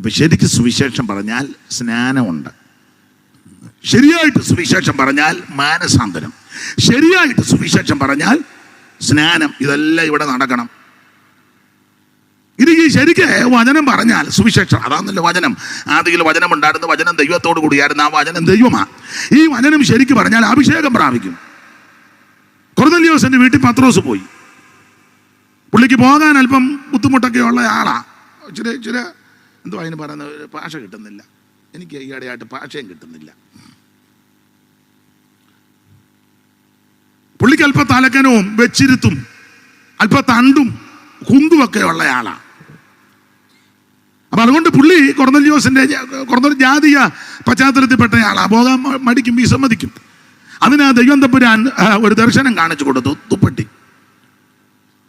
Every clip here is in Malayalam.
ഇപ്പം ശരിക്കും സുവിശേഷം പറഞ്ഞാൽ സ്നാനമുണ്ട്, ശരിയായിട്ട് സുവിശേഷം പറഞ്ഞാൽ മാനസാന്തരം, ശരിയായിട്ട് സുവിശേഷം പറഞ്ഞാൽ സ്നാനം. ഇതെല്ലാം ഇവിടെ നടക്കണം. ഇത് ഈ ശരിക്ക് വചനം പറഞ്ഞാൽ സുവിശേഷം അതാണല്ലോ വചനം. ആദിയിൽ വചനം ഉണ്ടായിരുന്നു, വചനം ദൈവത്തോട് കൂടിയായിരുന്നു, ആ വചനം ദൈവമാണ്. ഈ വചനം ശരിക്ക് പറഞ്ഞാൽ അഭിഷേകം പ്രാപിക്കും. കൊർന്നേലിയോസിന്റെ വീട്ടിൽ പത്രോസ് പോയി. പുള്ളിക്ക് പോകാൻ അല്പം ബുദ്ധിമുട്ടൊക്കെ ഉള്ള ആളാ. ചില എന്തോ അതിന് പറയുന്ന ഭാഷ കിട്ടുന്നില്ല, എനിക്ക് ഈയിടെയായിട്ട് ഭാഷയും കിട്ടുന്നില്ല. പുള്ളിക്ക് അല്പ തലക്കനവും വെച്ചിരുത്തും അല്പ തണ്ടും കുന്തുമൊക്കെ ഉള്ള ആളാ. അപ്പൊ അതുകൊണ്ട് പുള്ളി കൊർന്നേലിയോസിന്റെ ജാതീയ പശ്ചാത്തലത്തിൽപ്പെട്ട ആളാ. പോകാൻ മടിക്കും, വിസമ്മതിക്കും. അതിന് ദൈവം തമ്പുരാൻ ഒരു ദർശനം കാണിച്ചു കൊടുത്തു. തുപ്പട്ടി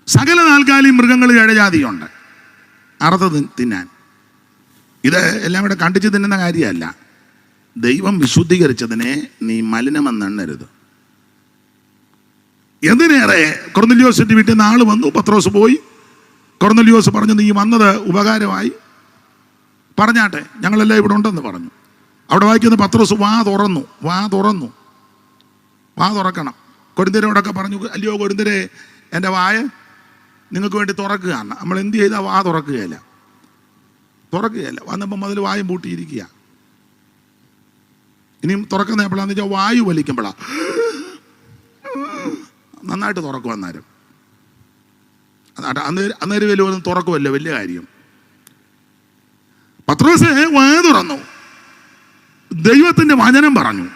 സകല നാൽക്കാലിയും മൃഗങ്ങൾ ഇഴജാതിയുണ്ട്, അറുത്ത് തിന്നാൻ. ഇത് എല്ലാം ഇവിടെ കണ്ടിച്ച് തിന്നുന്ന കാര്യമല്ല. ദൈവം വിശുദ്ധീകരിച്ചതിനെ നീ മലിനമെന്നെണ്ണരുത്. എന്തിനേറെ കൊർന്നേലിയോസിന്റെ വീട്ടിൽ നിന്ന് ആള് വന്നു, പത്രോസ് പോയി. കൊർന്നേലിയോസ് പറഞ്ഞു, നീ വന്നത് ഉപകാരമായി, പറഞ്ഞാട്ടെ, ഞങ്ങളെല്ലാം ഇവിടെ ഉണ്ടെന്ന് പറഞ്ഞു. അവിടെ വായിക്കുന്ന പത്രോസ് വാ തുറക്കണം. കൊരിന്ത്യരോടൊക്കെ പറഞ്ഞു, അല്ലയോ കൊരിന്ത്യരെ, എൻ്റെ വായ നിങ്ങൾക്ക് വേണ്ടി തുറക്കുകയാണ്. നമ്മൾ എന്ത് ചെയ്താൽ വാ തുറക്കുകയില്ല. വന്നപ്പം മുതൽ വായും പൂട്ടിയിരിക്കുക. ഇനിയും തുറക്കുന്ന എപ്പോഴാന്ന് വെച്ചാൽ വായു വലിക്കുമ്പോഴാ നന്നായിട്ട് തുറക്കും. അന്നേരം വലിയ തുറക്കുമല്ലോ, വലിയ കാര്യം. പത്രോസ് വാ തുറന്നു, ദൈവത്തിന്റെ വചനം പറഞ്ഞു.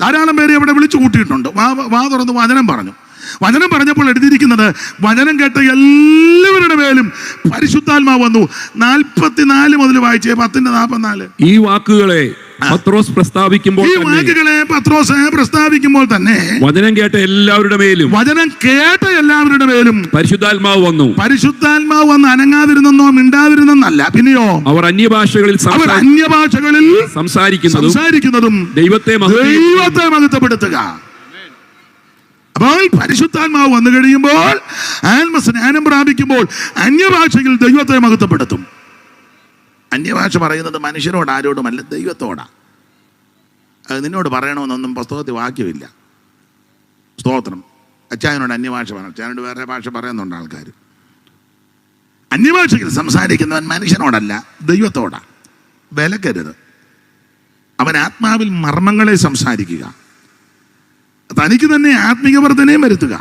ധാരാളം പേര് അവിടെ വിളിച്ചു കൂട്ടിയിട്ടുണ്ട്. വാ തുറന്ന് വചനം പറഞ്ഞു. വചനം പറഞ്ഞപ്പോൾ എഴുതിയിരിക്കുന്നത്, വചനം കേട്ട എല്ലാവരുടെ മേലും പരിശുദ്ധാത്മാവ് വന്നു. 44 മുതൽ വായിച്ചേ, 10:44. ഈ വാക്കുകളെ പത്രോസ് പ്രസ്താവിക്കുമ്പോൾ തന്നെ വചനം കേട്ട എല്ലാവരുടെ മേലും പരിശുദ്ധാത്മാവ് വന്നു അനങ്ങാതിരുന്നോ മിണ്ടാതിരുന്നല്ല. പിന്നെയോ അവർ അന്യഭാഷകളിൽ സംസാരിക്കുന്നതും ദൈവത്തെ മഹത്വപ്പെടുത്തുക. അപ്പോൾ പരിശുദ്ധാത്മാവ് വന്നു കഴിയുമ്പോൾ, ആത്മസ്നാനം പ്രാപിക്കുമ്പോൾ അന്യഭാഷയിൽ ദൈവത്തെ മഹത്വപ്പെടുത്തും. അന്യഭാഷ പറയുന്നത് മനുഷ്യരോട് ആരോടുമല്ല, ദൈവത്തോടാ. അത് നിന്നോട് പറയണമെന്നൊന്നും പുസ്തകത്തിൽ വാക്യമില്ല. സ്തോത്രം. അച്ചായനോട് അന്യഭാഷ പറയണം, അച്ചായനോട് വേറെ ഭാഷ പറയുന്നുണ്ട് ആൾക്കാർ. അന്യഭാഷയിൽ സംസാരിക്കുന്നവൻ മനുഷ്യനോടല്ല, ദൈവത്തോടാ. വിലക്കരുത്. അവൻ ആത്മാവിൽ മർമ്മങ്ങളെ സംസാരിക്കുക, തനിക്ക് തന്നെ ആത്മീക വർധനയും വരുത്തുക.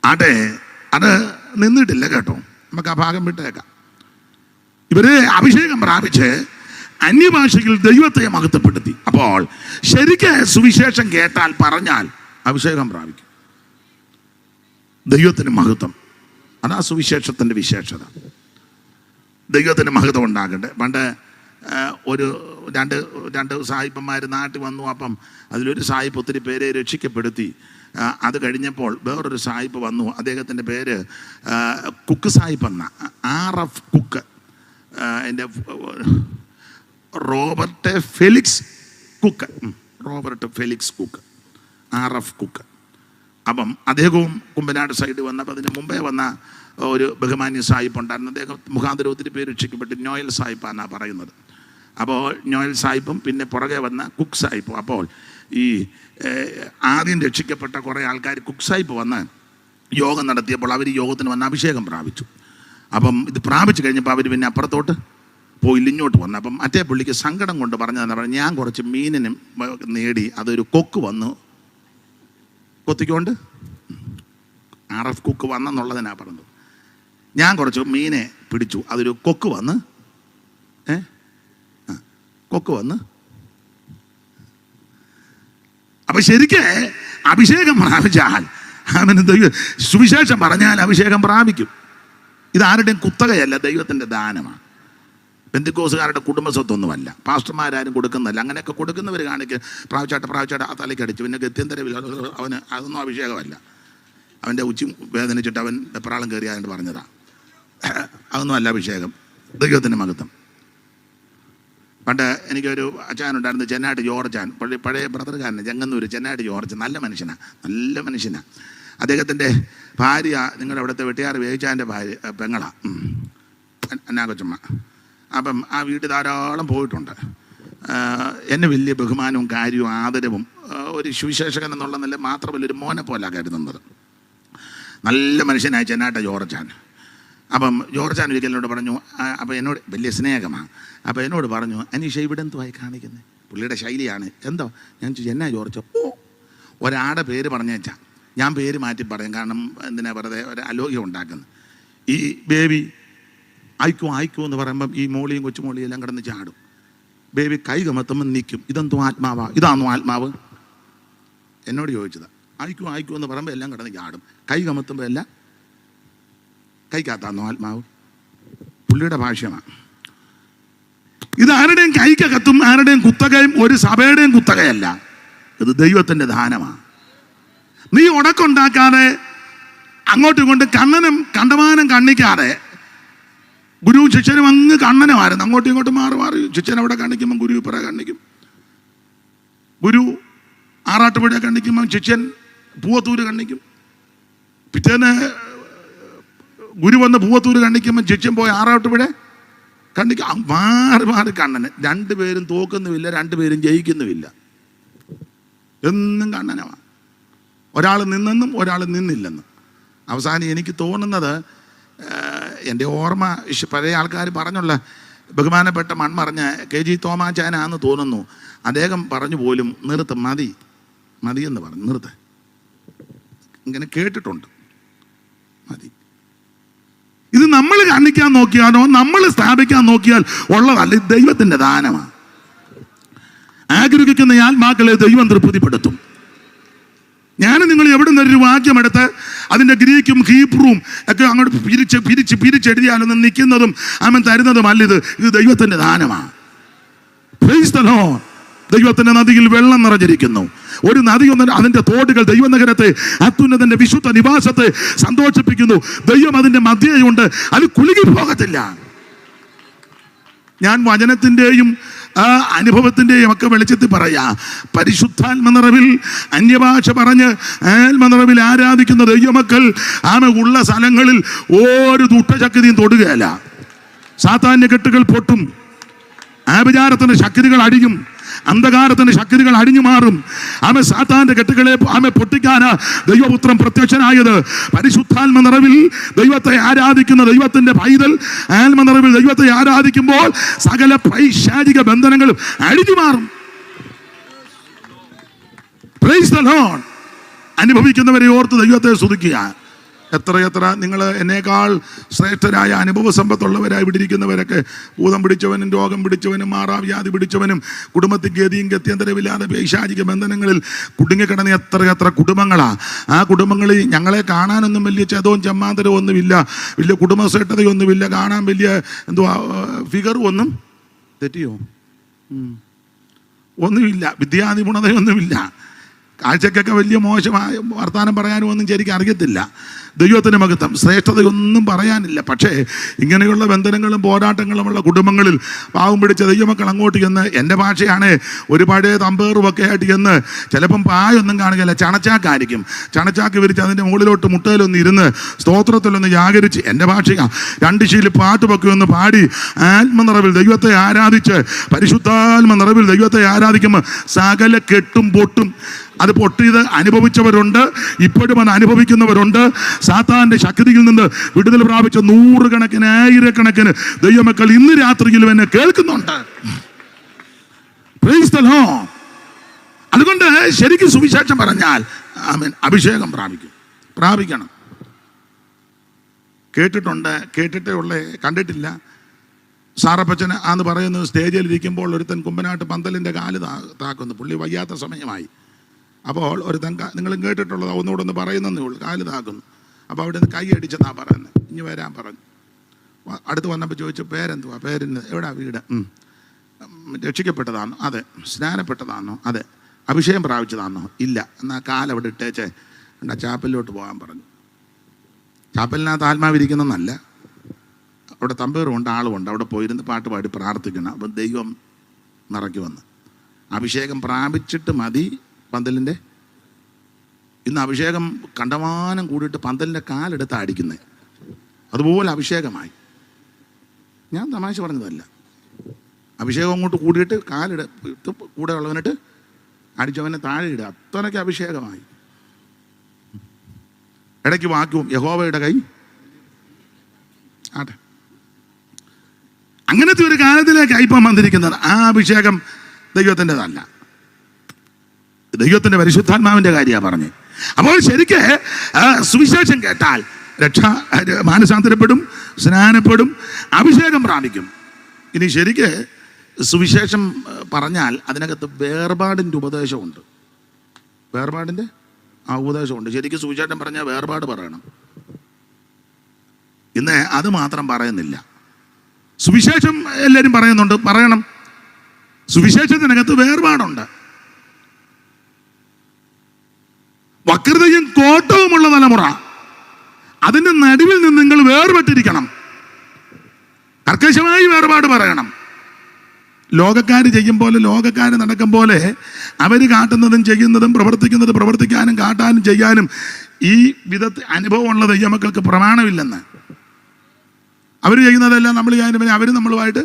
ആട്ടെ, അത് നിന്നിട്ടില്ല കേട്ടോ, നമുക്ക് ആ ഭാഗം വിട്ടേക്കാം. ഇവര് അഭിഷേകം പ്രാപിച്ച് അന്യഭാഷയിൽ ദൈവത്തെ മഹത്വപ്പെടുത്തി. അപ്പോൾ ശരിക്ക് സുവിശേഷം കേട്ടാൽ പറഞ്ഞാൽ അഭിഷേകം പ്രാപിക്കും, ദൈവത്തിന് മഹത്വം. അതാ സുവിശേഷത്തിൻ്റെ വിശേഷത. ദൈവത്തിന് മഹത്വം ഉണ്ടാകട്ടെ. പണ്ട് രണ്ട് സായിപ്പന്മാർ നാട്ടിൽ വന്നു. അപ്പം അതിലൊരു സായിപ്പ് ഒത്തിരി പേരെ രക്ഷിക്കപ്പെടുത്തി. അത് കഴിഞ്ഞപ്പോൾ വേറൊരു സായിപ്പ് വന്നു. അദ്ദേഹത്തിൻ്റെ പേര് കുക്ക് സായിപ്പ് എന്ന RF കുക്ക്, എൻ്റെ Robert Felix cook RF cook. അപ്പം അദ്ദേഹവും കുമ്പനാട് സൈഡ് വന്നപ്പോൾ അതിന് മുമ്പേ വന്ന ഒരു ബഹുമാന്യ സായിപ്പ് ഉണ്ടായിരുന്നു. അദ്ദേഹം മുഖാന്തരം ഒത്തിരി പേര് രക്ഷിക്കപ്പെട്ട് നോയൽ സായിപ്പാന്നാണ് പറയുന്നത്. അപ്പോൾ നോയൽ സായിപ്പും പിന്നെ പുറകെ വന്ന കുക്ക് സായിപ്പും. അപ്പോൾ ഈ ആദ്യം രക്ഷിക്കപ്പെട്ട കുറേ ആൾക്കാർ കുക്ക് സായിപ്പ് വന്ന് യോഗം നടത്തിയപ്പോൾ അവർ ഈ യോഗത്തിന് വന്ന് അഭിഷേകം പ്രാപിച്ചു. അപ്പം ഇത് പ്രാപിച്ചു കഴിഞ്ഞപ്പോൾ അവർ പിന്നെ അപ്പുറത്തോട്ട് പോയില്ല, ഇങ്ങോട്ട് വന്നു. അപ്പം മറ്റേ പുള്ളിക്ക് സങ്കടം കൊണ്ട് പറഞ്ഞതെന്ന് പറഞ്ഞാൽ, ഞാൻ കുറച്ച് മീനിനും നേടി, അതൊരു കൊക്ക് വന്നു കൊത്തിക്കൊണ്ട് RF കുക്ക് വന്നെന്നുള്ളതിനാണ് പറഞ്ഞത്. ഞാൻ കുറച്ച് മീനെ പിടിച്ചു, അതൊരു കൊക്ക് വന്ന് അപ്പം ശരിക്ക് അഭിഷേകം പ്രാപിച്ചാൽ അവന് സുവിശേഷം പറഞ്ഞാൽ അഭിഷേകം പ്രാപിക്കും. ഇതാരുടെയും കുത്തകയല്ല, ദൈവത്തിൻ്റെ ദാനമാണ്. പെന്തിക്കോസുകാരുടെ കുടുംബസ്വത്തൊന്നുമല്ല, പാസ്റ്റർമാരും കൊടുക്കുന്നതല്ല. അങ്ങനെയൊക്കെ കൊടുക്കുന്നവർ പ്രാവശ്യമായിട്ട് ആ തലയ്ക്കടിച്ചു, പിന്നെ ഗത്യന്തരവില്ല. അവന് അതൊന്നും അഭിഷേകമല്ല. അവൻ്റെ ഉച്ചി വേദനിച്ചിട്ട് അവൻ വെപ്രാളം കയറിയായിട്ട് പറഞ്ഞതാ. അതൊന്നും അല്ല അഭിഷേകം, ദൈവത്തിൻ്റെ മഹത്വം. പണ്ട് എനിക്കൊരു അച്ചാനുണ്ടായിരുന്നു, ചെന്നാട്ട് ജോർജാൻ, പഴയ ബ്രദർകാരൻ, ചെങ്ങന്നൂർ ചെന്നാട്ട് ജോർജ്. നല്ല മനുഷ്യനാണ്. അദ്ദേഹത്തിൻ്റെ ഭാര്യ നിങ്ങളുടെ അവിടുത്തെ വെട്ടിയാറ് വേവിച്ചാൻ്റെ പെങ്ങളാ. എന്നാ കൊച്ചമ്മ. അപ്പം ആ വീട്ടിൽ ധാരാളം പോയിട്ടുണ്ട്. എന്നെ വലിയ ബഹുമാനവും കാര്യവും ആദരവും ഒരു സുവിശേഷകൻ എന്നുള്ള നില മാത്രമല്ല, ഒരു മോനെ പോലെ കരുതുന്നത്. നല്ല മനുഷ്യനായ ചെന്നാട്ട ജോർജാൻ. അപ്പം ജോർജാൻ ഒരിക്കൽ എന്നോട് പറഞ്ഞു, അപ്പം എന്നോട് വലിയ സ്നേഹമാണ്. അപ്പം എന്നോട് പറഞ്ഞു, അനീഷ ഇവിടെ എന്തുവായി കാണിക്കുന്നത്? പുള്ളിയുടെ ശൈലിയാണ്. എന്തോ ഞാൻ ചോദിച്ചു, എന്നാ ജോർജ്? ഒരാടെ പേര് പറഞ്ഞേച്ചാ ഞാൻ പേര് മാറ്റി പറയും, കാരണം എന്തിനാ വെറുതെ ഒരു അലോഗ്യം ഉണ്ടാക്കുന്നത്. ഈ ബേബി ആയിക്കോ എന്ന് പറയുമ്പം ഈ മോളിയും കൊച്ചുമോളിയും എല്ലാം കിടന്ന് ചാടും. ബേബി കൈ കമത്തുമ്പോൾ നിൽക്കും. ഇതെന്തോ ആത്മാവാ? ഇതാണോ ആത്മാവ്? എന്നോട് ചോദിച്ചതാ. ആയിക്കോ എന്ന് പറയുമ്പോൾ എല്ലാം കിടന്ന് ചാടും. കൈ കമത്തുമ്പോൾ എല്ലാം കൈക്കകത്താന്നോ ആത്മാവ്? പുള്ളിയുടെ ഭാഷ്യമാണ് ഇത്. ആരുടെയും കൈക്കകത്തും ആരുടെയും കുത്തകയും ഒരു സഭയുടെയും കുത്തകയല്ല. ഇത് ദൈവത്തിൻ്റെ ദാനമാണ്. നീ ഉടക്കുണ്ടാക്കാതെ അങ്ങോട്ടും ഇങ്ങോട്ടും കണ്ടമാനം കണ്ണിക്കാതെ. ഗുരു ശിഷ്യനും അങ്ങ് കണ്ണനുമായിരുന്നു. അങ്ങോട്ടും ഇങ്ങോട്ടും മാറി ശിഷ്യൻ അവിടെ കണ്ണിക്കുമ്പോൾ ഗുരു ഇപ്പറ കണ്ണിക്കും. ഗുരു ആറാട്ടുപുഴ കണ്ണിക്കുമ്പോൾ ശിഷ്യൻ പൂവത്തൂര് കണ്ണിക്കും. പിറ്റേന്ന് ഗുരു വന്ന് പൂവത്തൂര് കണ്ണിക്കുമ്പോൾ ശിഷ്യൻ പോയി ആറാട്ടുപുഴ കണ്ണിക്കും. മാറി കണ്ണന്. രണ്ടുപേരും തോക്കുന്നുമില്ല, രണ്ടുപേരും ജയിക്കുന്നുമില്ല. എന്നും കണ്ണനമാണ്. ഒരാൾ നിന്നെന്നും ഒരാൾ നിന്നില്ലെന്നും. അവസാനം എനിക്ക് തോന്നുന്നത്, എൻ്റെ ഓർമ്മ പഴയ ആൾക്കാർ പറഞ്ഞുള്ള ബഹുമാനപ്പെട്ട മൺമറഞ്ഞ KG തോമാച്ചാനാന്ന് തോന്നുന്നു. അദ്ദേഹം പറഞ്ഞു പോലും, നിർത്ത്, മതി എന്ന് പറഞ്ഞു, നിർത്ത്. ഇങ്ങനെ കേട്ടിട്ടുണ്ട്, മതി. ഇത് നമ്മൾ കാണിക്കാൻ നോക്കിയാലോ നമ്മൾ സ്ഥാപിക്കാൻ നോക്കിയാൽ ഉള്ളതല്ല. ഇത് ദൈവത്തിൻ്റെ ദാനമാണ്. ആഗ്രഹിക്കുന്ന ആത്മാക്കളെ ദൈവം തൃപ്തിപ്പെടുത്തും. ഞാൻ നിങ്ങൾ എവിടെ നിന്നൊരു വാക്യമെടുത്ത് അതിൻ്റെ ഗ്രീക്കും ഹീബ്രുവും ഒക്കെ അങ്ങോട്ട് പിരിച്ചെഴുതിയാലൊന്നും നിൽക്കുന്നതും അവൻ തരുന്നതുമല്ല. ഇത് ദൈവത്തിൻ്റെ ദാനമാണ്. Praise the Lord. ദൈവത്തിൻ്റെ നദിയിൽ വെള്ളം നിറഞ്ഞിരിക്കുന്നു. ഒരു നദി ഒന്നും അതിൻ്റെ തോടുകൾ ദൈവനഗരത്തെ, അത്യുന്നതന്റെ വിശുദ്ധ നിവാസത്തെ സന്തോഷിപ്പിക്കുന്നു. ദൈവം അതിൻ്റെ മധ്യയുണ്ട്, അത് കുലുങ്ങി പോകത്തില്ല. ഞാൻ വചനത്തിൻ്റെയും അനുഭവത്തിൻ്റെയും ഒക്കെ വെളിച്ചത്തിൽ പറയാ. പരിശുദ്ധാത്മ നിറവിൽ അന്യഭാഷ പറഞ്ഞ് ആത്മനിറവിൽ ആരാധിക്കുന്ന ദൈവമക്കൾ ഉള്ള സ്ഥലങ്ങളിൽ ഒരു ദുഷ്ടശക്തിയും തൊടുകയല്ല. സാത്താന്യ കെട്ടുകൾ പൊട്ടും, ആഭിചാരത്തിന്റെ ശക്തികൾ അടിയും, അന്ധകാരത്തിന്റെ ശക്തികൾ അടിഞ്ഞു മാറും. സാത്താന്റെ കെട്ടുകളെ പൊട്ടിക്കാനാ ദൈവപുത്രൻ പ്രത്യക്ഷനായത്. പരിശുദ്ധാത്മ നിറവിൽ ദൈവത്തെ ആരാധിക്കുന്ന ദൈവത്തിന്റെ പൈതൽ ആത്മനിറവിൽ ദൈവത്തെ ആരാധിക്കുമ്പോൾ സകല പൈശാചിക ബന്ധനങ്ങളും അടിഞ്ഞു മാറും. Praise the Lord. അനുഭവിക്കുന്നവരെ ഓർത്ത് ദൈവത്തെ സ്തുതിക്കുക. എത്ര നിങ്ങൾ എന്നേക്കാൾ ശ്രേഷ്ഠരായ അനുഭവ സമ്പത്തുള്ളവരായി ഇവിടെ ഇരിക്കുന്നവരൊക്കെ, ഭൂതം പിടിച്ചവനും രോഗം പിടിച്ചവനും മാറാവ്യാധി പിടിച്ചവനും കുടുംബത്തിൽ ഗതിയും ഗത്യന്തരമില്ലാതെ പൈശാചിക ബന്ധനങ്ങളിൽ കുടുങ്ങിക്കിടന്ന എത്ര കുടുംബങ്ങളാ. ആ കുടുംബങ്ങളിൽ ഞങ്ങളെ കാണാനൊന്നും വലിയ ചതവും ചമ്മാന്തരവും ഒന്നുമില്ല, വലിയ കുടുംബശ്രേഷ്ഠതയൊന്നുമില്ല, കാണാൻ വലിയ ഫിഗറും ഒന്നും തെറ്റിയോ ഒന്നുമില്ല, വിദ്യാനിപുണതയൊന്നുമില്ല, കാഴ്ചക്കൊക്കെ വലിയ മോശമായ വർത്തമാനം പറയാനും ഒന്നും ശരിക്കും അറിയത്തില്ല. ദൈവത്തിന് മഹത്വം. ശ്രേഷ്ഠതയൊന്നും പറയാനില്ല. പക്ഷേ ഇങ്ങനെയുള്ള ബന്ധനങ്ങളും പോരാട്ടങ്ങളുമുള്ള കുടുംബങ്ങളിൽ പാവം പിടിച്ച ദൈവമക്കൾ അങ്ങോട്ട് ചെന്ന്, എൻ്റെ ഭാഷയാണ്, ഒരു പഴയ തമ്പേറുമൊക്കെ ആയിട്ട് ചെന്ന് ചിലപ്പം പായൊന്നും കാണുകയില്ല, ചണച്ചാക്കായിരിക്കും. ചണച്ചാക്ക് വിരിച്ച് അതിൻ്റെ മുകളിലോട്ട് മുട്ടയിലൊന്ന് ഇരുന്ന് സ്തോത്രത്തിലൊന്ന് ജാഗരിച്ച്, എൻ്റെ ഭാഷയാണ്, 2 ശീല് പാട്ടുമൊക്കെ ഒന്ന് പാടി ആത്മനിറവിൽ ദൈവത്തെ ആരാധിച്ച്, പരിശുദ്ധാത്മ നിറവിൽ ദൈവത്തെ ആരാധിക്കുമ്പോൾ സകല കെട്ടും പൊട്ടും. അത് പൊട്ടിയത് അനുഭവിച്ചവരുണ്ട്, ഇപ്പോഴും അത് അനുഭവിക്കുന്നവരുണ്ട്. സാത്താന്റെ ശക്തിയിൽ നിന്ന് വിടുതൽ പ്രാപിച്ച 100 കണക്കിന് 1000 ദൈവമക്കൾ ഇന്ന് രാത്രിയിലും എന്നെ കേൾക്കുന്നുണ്ട്. Praise the Lord. അതുകൊണ്ട് ശരിക്കും സുവിശേഷം പറഞ്ഞാൽ ആമേൻ, അഭിഷേകം പ്രാപിക്കണം. കേട്ടിട്ടുണ്ട്, കേട്ടിട്ടേ ഉള്ളേ, കണ്ടിട്ടില്ല. സാറപ്പച്ചന് ആന്ന് പറയുന്നത്, സ്റ്റേജിൽ ഇരിക്കുമ്പോൾ ഒരുത്തൻ കുമ്പനാട്ട് പന്തലിൻ്റെ കാല് താക്കുന്നു. പുള്ളി വയ്യാത്ത സമയമായി. അപ്പോൾ ഒരുത്തൻ, നിങ്ങളും കേട്ടിട്ടുള്ളത്, ഒന്നുകൂടെ ഒന്ന് പറയുന്നതേ ഉള്ളൂ, കാല് താക്കുന്നു. അപ്പോൾ അവിടെ നിന്ന് കൈ അടിച്ചെന്നാ പറയുന്നത്. ഇനി വരാൻ പറഞ്ഞു. അടുത്ത് വന്നപ്പോൾ ചോദിച്ചു, പേരെന്തുവാ? പേരിന് എവിടാ വീട്? രക്ഷിക്കപ്പെട്ടതാണോ? അതെ. സ്നാനപ്പെട്ടതാണോ? അതെ. അഭിഷേകം പ്രാപിച്ചതാണോ? ഇല്ല. എന്നാൽ കാലവിടെ ഇട്ടേച്ചേ എന്താ ചാപ്പലിലോട്ട് പോകാൻ പറഞ്ഞു. ചാപ്പലിനകത്ത് ആത്മാവിരിക്കുന്നതല്ല, അവിടെ തമ്പേറുമുണ്ട്, ആളുമുണ്ട്. അവിടെ പോയിരുന്ന് പാട്ട് പാടി പ്രാർത്ഥിക്കണം. അപ്പം ദൈവം നിറയ്ക്ക് വന്ന് അഭിഷേകം പ്രാപിച്ചിട്ട് മതി പന്തലിൻ്റെ. ഇന്ന് അഭിഷേകം കണ്ടമാനം കൂടിയിട്ട് പന്തലിൻ്റെ കാലെടുത്ത് അടിക്കുന്നത്. അതുപോലെ അഭിഷേകമായി. ഞാൻ തമാശ പറഞ്ഞതല്ല. അഭിഷേകം അങ്ങോട്ട് കൂടിയിട്ട് കൂടെ ഉള്ളവനിട്ട് അടിച്ചവനെ താഴെ ഇടുക, അത്രയ്ക്ക് അഭിഷേകമായി. ഇടയ്ക്ക് വാക്യവും യഹോവയുടെ കൈ ആട്ടെ. അങ്ങനത്തെ ഒരു കാലത്തിലേക്കാണ് ഇപ്പം വന്നിരിക്കുന്നത്. ആ അഭിഷേകം ദൈവത്തിൻ്റെതല്ല, ദൈവത്തിൻ്റെ പരിശുദ്ധാത്മാവിൻ്റെ കാര്യമാണ് പറഞ്ഞത്. അപ്പോൾ ശരിക്ക് സുവിശേഷം കേട്ടാൽ മാനസാന്തരപ്പെടും, സ്നാനപ്പെടും, അഭിഷേകം പ്രാപിക്കും. ഇനി ശരിക്ക് സുവിശേഷം പറഞ്ഞാൽ അതിനകത്ത് വേർപാടിൻ്റെ ഉപദേശമുണ്ട്. വേർപാടിൻ്റെ ആ ഉപദേശമുണ്ട്. ശരിക്കും സുവിശേഷം പറഞ്ഞാൽ വേർപാട് പറയണം. ഇന്ന് അത് മാത്രം പറയുന്നില്ല. സുവിശേഷം എല്ലാവരും പറയുന്നുണ്ട്, പറയണം. സുവിശേഷത്തിനകത്ത് വേർപാടുണ്ട്. വക്രതയും കോട്ടവുമുള്ള തലമുറ, അതിൻ്റെ നടുവിൽ നിന്ന് നിങ്ങൾ വേർപെട്ടിരിക്കണം. കർക്കശമായി വേർപാട് പറയണം. ലോകക്കാർ ചെയ്യും പോലെ, ലോകക്കാർ നടക്കും പോലെ അവർ കാട്ടുന്നതും ചെയ്യുന്നതും പ്രവർത്തിക്കാനും കാട്ടാനും ചെയ്യാനും ഈ വിധത്തിൽ അനുഭവമുള്ള ദൈവമക്കൾക്ക് പ്രമാണമില്ലെന്ന്. അവർ ചെയ്യുന്നതെല്ലാം നമ്മൾ ചെയ്യാനും അവർ നമ്മളുമായിട്ട്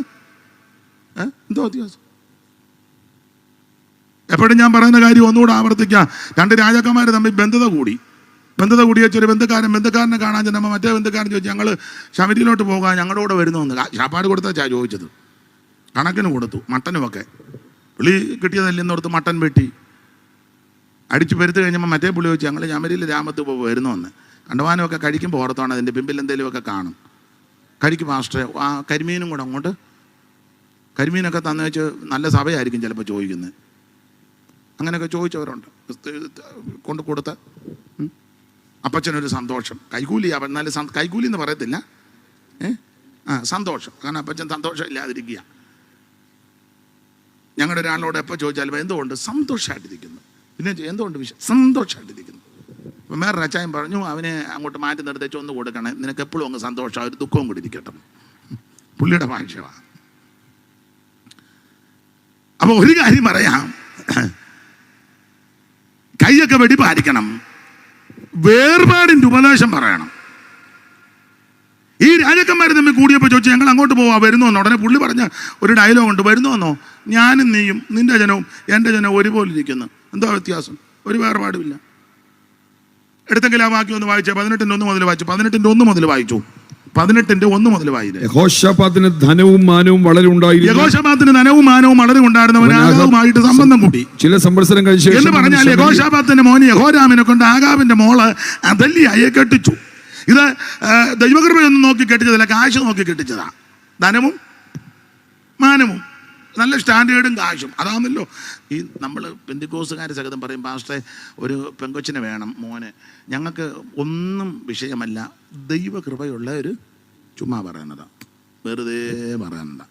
എന്തോ വ്യത്യാസം. എപ്പോഴും ഞാൻ പറയുന്ന കാര്യം ഒന്നുകൂടെ ആവർത്തിക്കാം. 2 രാജാക്കന്മാർ തമ്മിൽ ബന്ധത കൂടി വെച്ചൊരു ബന്ധുക്കാരനെ കാണാൻ ചെന്നപ്പോൾ മറ്റേ ബന്ധുക്കാരൻ ചോദിച്ചു, ഞങ്ങൾ ശബരിയിലോട്ട് പോകാൻ ഞങ്ങളുടെ കൂടെ വരുന്നുവെന്ന്. ശാപ്പാട് കൊടുത്താ ചോദിച്ചത്, കണക്കിന് കൊടുത്തു, മട്ടനുമൊക്കെ. പുള്ളി കിട്ടിയതല്ലെന്നോർത്ത് മട്ടൻ വെട്ടി അടിച്ചു പെരുത്ത് കഴിഞ്ഞപ്പോൾ മറ്റേ പുള്ളി ചോദിച്ചു, ഞങ്ങൾ ശബരിയിൽ രാമത്ത് വരുന്നുവെന്ന്. കണ്ടവാനമൊക്കെ കഴിക്കുമ്പോൾ ഓർത്താണ് അതിൻ്റെ പിമ്പിൽ എന്തെങ്കിലുമൊക്കെ കാണും. കഴിക്കും പാസ്റ്ററെ, ആ കരിമീനും കൂടെ അങ്ങോട്ട്, കരിമീനൊക്കെ തന്നു വെച്ച് നല്ല സഭയായിരിക്കും ചിലപ്പോൾ ചോദിക്കുന്നത്. അങ്ങനെയൊക്കെ ചോദിച്ചവരുണ്ട്. കൊണ്ട് കൊടുത്ത അപ്പച്ചനൊരു സന്തോഷം, കൈകൂലി. എന്നാലും കൈകൂലി എന്ന് പറയത്തില്ല, സന്തോഷം. കാരണം അപ്പച്ചൻ സന്തോഷം ഇല്ലാതിരിക്കുക. ഞങ്ങളുടെ ഒരാളോട് എപ്പോൾ ചോദിച്ചാലും എന്തുകൊണ്ട് സന്തോഷമായിട്ടിരിക്കുന്നു, പിന്നെ എന്തുകൊണ്ട് സന്തോഷമായിട്ടിരിക്കുന്നു. അപ്പം വേറൊരു അച്ചായൻ പറഞ്ഞു, അവനെ അങ്ങോട്ട് മാറ്റി നിർത്തിച്ച് ഒന്ന് കൊടുക്കണേ, നിനക്ക് എപ്പോഴും അങ്ങ് സന്തോഷം, ഒരു ദുഃഖവും കൂടി ഇരിക്കട്ടെ. പുള്ളിയുടെ ഭാഷയാണ്. അപ്പോൾ ഒരു കാര്യം പറയാം, കൈയൊക്കെ വെടിപ്പായിരിക്കണം, വേർപാടിൻ്റെ ഉപദേശം പറയണം. ഈ രാജാക്കന്മാർ തമ്മിൽ കൂടിയപ്പോൾ ചോദിച്ചു, ഞങ്ങൾ അങ്ങോട്ട് പോവാ, വരുന്നുവെന്നോ? ഉടനെ പുള്ളി പറഞ്ഞ ഒരു ഡയലോഗ് ഉണ്ട്, വരുന്നുവെന്നോ? ഞാനും നീയും നിന്റെ ജനവും എൻ്റെ ജനവും ഒരുപോലെ ഇരിക്കുന്നു, എന്താ വ്യത്യാസം? ഒരു വേർപാടുമില്ല. എടുത്തെങ്കിൽ ആ വാക്യം ഒന്ന് വായിച്ചേ. 18:1 മുതൽ വായിച്ചു. 18:1 മുതൽ വായിച്ചു. 18:1 മുതൽ വായിച്ചു. യഹോശാഫാത്തിന് ധനവും മാനവും വളരെ ഉണ്ടായിരുന്നു. യഹോശാഫാത്തിന് ധനവും മാനവും വളരെ ഉണ്ടായിരുന്നവൻ ആഹാബുമായിട്ട് സംബന്ധം കൂടി. ചില സംവത്സരം കഴിച്ചു എന്ന് പറഞ്ഞാൽ യഹോശാഫാത്തിന്റെ മോന് യഹോരാമിനെ കൊണ്ട് ആഹാബിന്റെ മോള് അഥല്യയെ കെട്ടിച്ചു. ഇത് ദൈവകൃപയൊന്നും നോക്കി കെട്ടിച്ചതല്ല, കാശ് നോക്കി കെട്ടിച്ചതാ. ധനവും മാനവും, നല്ല സ്റ്റാൻഡേർഡും കാശും. അതാണല്ലോ ഈ നമ്മൾ പെന്തിക്കോസുകാർ സഹിതം പറയും, പാസ്റ്ററെ ഒരു പെങ്കൊച്ചിനെ വേണം മോന്. ഞങ്ങൾക്ക് ഒന്നും വിഷയമല്ല, ദൈവകൃപയുള്ള ഒരു ചുമ്മാ പറയുന്നതാണ്, വെറുതെ പറയുന്നത.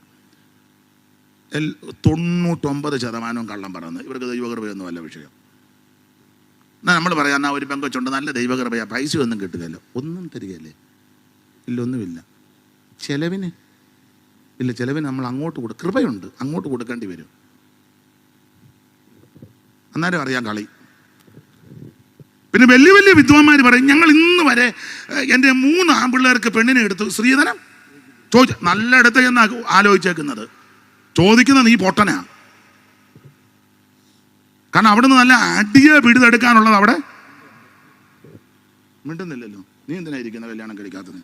99% കള്ളം പറയുന്നത്. ഇവർക്ക് ദൈവകൃപയൊന്നും അല്ല വിഷയം. എന്നാൽ നമ്മൾ പറയാം, എന്നാൽ ഒരു പെങ്കൊച്ചുണ്ട്, നല്ല ദൈവകൃപയാണ്, പൈസ ഒന്നും കിട്ടുകയല്ലോ. ഒന്നും തരികയല്ലേ? ഇല്ല, ഒന്നുമില്ല. ചെലവിന് ഇല്ല, ചിലവിന് നമ്മൾ അങ്ങോട്ട് കൃപയുണ്ട്, അങ്ങോട്ട് കൊടുക്കേണ്ടി വരും. അന്നേരം അറിയാം കളി. പിന്നെ വലിയ വലിയ വിദ്വാന്മാർ പറയും, ഞങ്ങൾ ഇന്ന് വരെ എൻ്റെ 3 ആൺപിള്ളേർക്ക് പെണ്ണിനെ എടുത്തു, സ്ത്രീധനം ചോദിച്ചു. നല്ല ഇടത്ത് എന്നാ ആലോചിച്ചേക്കുന്നത്. ചോദിക്കുന്ന നീ പൊട്ടനാ. കാരണം അവിടെ നിന്ന് നല്ല അടിയെ പിടിതെടുക്കാനുള്ളത് അവിടെ മിണ്ടുന്നില്ലല്ലോ. നീ എന്തിനായിരിക്കുന്ന കല്യാണം കഴിക്കാത്തത്?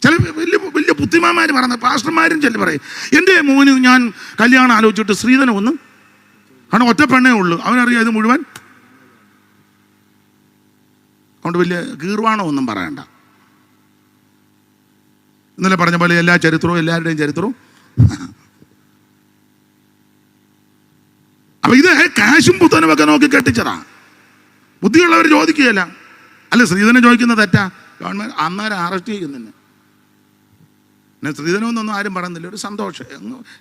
ചില വലിയ വലിയ ബുദ്ധിമാന്മാർ പറഞ്ഞ പാസ്റ്റർമാരും ചില പറയും, എൻ്റെ മോന് ഞാൻ കല്യാണം ആലോചിച്ചിട്ട് സ്ത്രീധനം ഒന്നും, കാരണം ഒറ്റ പെണ്ണേ ഉള്ളൂ, അവനറിയാം ഇത് മുഴുവൻ. അതുകൊണ്ട് വലിയ ഗീർവാണോ ഒന്നും പറയണ്ട. ഇന്നലെ പറഞ്ഞ പോലെ എല്ലാ ചരിത്രവും എല്ലാവരുടെയും ചരിത്രവും. അപ്പൊ ഇത് കാശും പുത്തനും ഒക്കെ നോക്കി കെട്ടിച്ചതാ. ബുദ്ധിയുള്ളവർ ചോദിക്കുകയല്ല. അല്ല, സ്ത്രീധനം ചോദിക്കുന്നത് തെറ്റാ, ഗവൺമെന്റ് അന്നേരം അറസ്റ്റ് ചെയ്യുന്നുണ്ട്. പിന്നെ സ്ത്രീധനമൊന്നും ആരും പറയുന്നില്ല, ഒരു സന്തോഷം,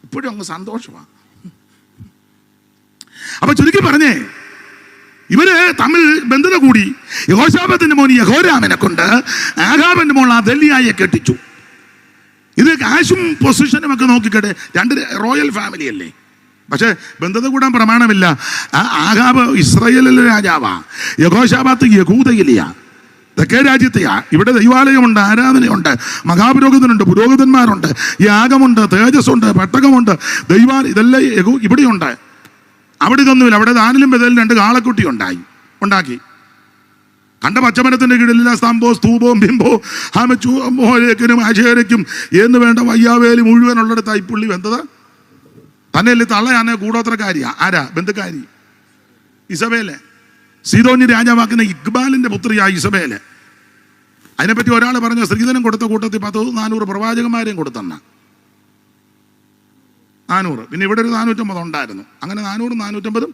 ഇപ്പോഴും അങ്ങ് സന്തോഷമാണ്. അപ്പൊ ചുരുക്കി പറഞ്ഞേ, ഇവര് തമ്മിൽ ബന്ധത കൂടി. യഹോശാഫാത്തിന്റെ മോൻ യഹോരാമിനെ കൊണ്ട് ആഹാബിന്റെ മോൾ അഥല്യയെ കെട്ടിച്ചു. ഇത് കാശും പൊസിഷനും ഒക്കെ നോക്കിക്കട്ടെ, 2 റോയൽ ഫാമിലി അല്ലേ. പക്ഷെ ബന്ധത കൂടാൻ പ്രമാണമില്ല. ആഹാബ് ഇസ്രായേലിലെ രാജാവാ, യഹോശാഫാത്ത് യഹൂദയിലെയാ. തെക്കേ രാജ്യത്തെയാ. ഇവിടെ ദൈവാലയമുണ്ട്, ആരാധനയുണ്ട്, മഹാപുരോഹിതനുണ്ട്, പുരോഹിതന്മാരുണ്ട്, യാഗമുണ്ട്, തേജസ്സുണ്ട്, പെട്ടകമുണ്ട്, ഇതെല്ലാം ഇവിടെയുണ്ട്. അവിടെ ഇതൊന്നുമില്ല. അവിടെ ദാനിലും ബദലിലും 2 കാളക്കുട്ടി ഉണ്ടാക്കി. കണ്ട പച്ചമരത്തിന്റെ കീഴിലില്ല സ്തംഭവും സ്തൂപവും ബിംബവും ഹാമച്ചൂരയ്ക്കും അശേരയ്ക്കും എന്ന് വേണ്ട വയ്യാവേലി മുഴുവനുള്ളിടത്തായി പുള്ളി വെന്തത്. തന്നെയല്ലേ തള്ളയാണെ കൂടോത്രക്കാരിയാ. ആരാ? ബന്ധുക്കാരി ഇസബേല്. സീദോന്യ രാജാവാക്കുന്ന ഇക്ബാലിന്റെ പുത്രിയായ ഇസബേല്. അതിനെപ്പറ്റി ഒരാൾ പറഞ്ഞ സ്ത്രീധനം കൊടുത്ത കൂട്ടത്തിൽ 400 പ്രവാചകന്മാരെയും കൊടുത്തെണ്ണ. 400. പിന്നെ ഇവിടെ ഒരു 450 ഉണ്ടായിരുന്നു. അങ്ങനെ 400, 450,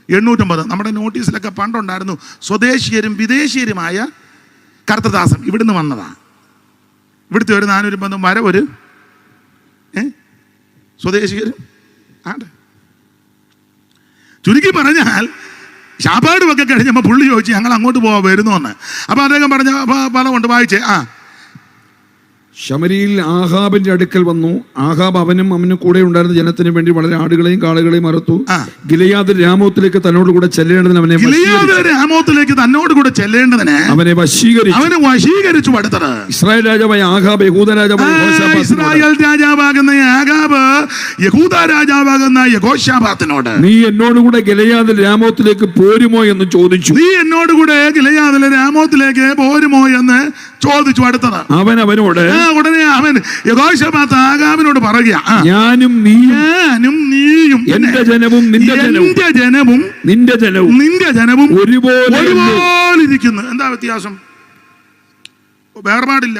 850. നമ്മുടെ നോട്ടീസിലൊക്കെ പണ്ടുണ്ടായിരുന്നു സ്വദേശീയരും വിദേശീയരുമായ കർത്തദാസം. ഇവിടുന്ന് വന്നതാ. ഇവിടുത്തെ ഒരു 450 വരെ ഒരു സ്വദേശീയരും ആണ്. ചുരുക്കി പറഞ്ഞാൽ ശാപാടുമൊക്കെ കഴിഞ്ഞപ്പോൾ പുള്ളി ചോദിച്ചു ഞങ്ങൾ അങ്ങോട്ട് പോവാൻ വരുന്നോന്ന്. അപ്പൊ അദ്ദേഹം പറഞ്ഞ പലമുണ്ട്, വായിച്ചേ. ശമരിയിൽ ആഹാബിന്റെ അടുക്കൽ വന്നു. ആഹാബ് അവനും കൂടെ ഉണ്ടായിരുന്ന ജനത്തിന് വേണ്ടി വളരെ ആടുകളെയും കാളകളെയും അറുത്തു. ഗിലെയാദ് രാമോത്തിലേക്ക് തന്നോട് കൂടെ ചെല്ലേണ്ടതിന് അവനെ വശീകരിച്ചു അടുത്തത്. ഇസ്രായേൽ രാജാവായ ആഹാബ് യഹൂദ രാജാവാകുന്ന നീ എന്നോടുകൂടെ ഗിലെയാദിലെ രാമോത്തിലേക്ക് പോരുമോ എന്ന് ചോദിച്ചു. അവനോട് ഉടനെ അവൻ യഹോശാഫാത്ത് ആഹാബിനോട് പറയുക, ഞാനും നീയും എന്റെ ജനവും നിന്റെ ജനവും ഒരുപോലെ ഇരിക്കുന്നു. എന്താ വ്യത്യാസം? വേർപാടില്ല.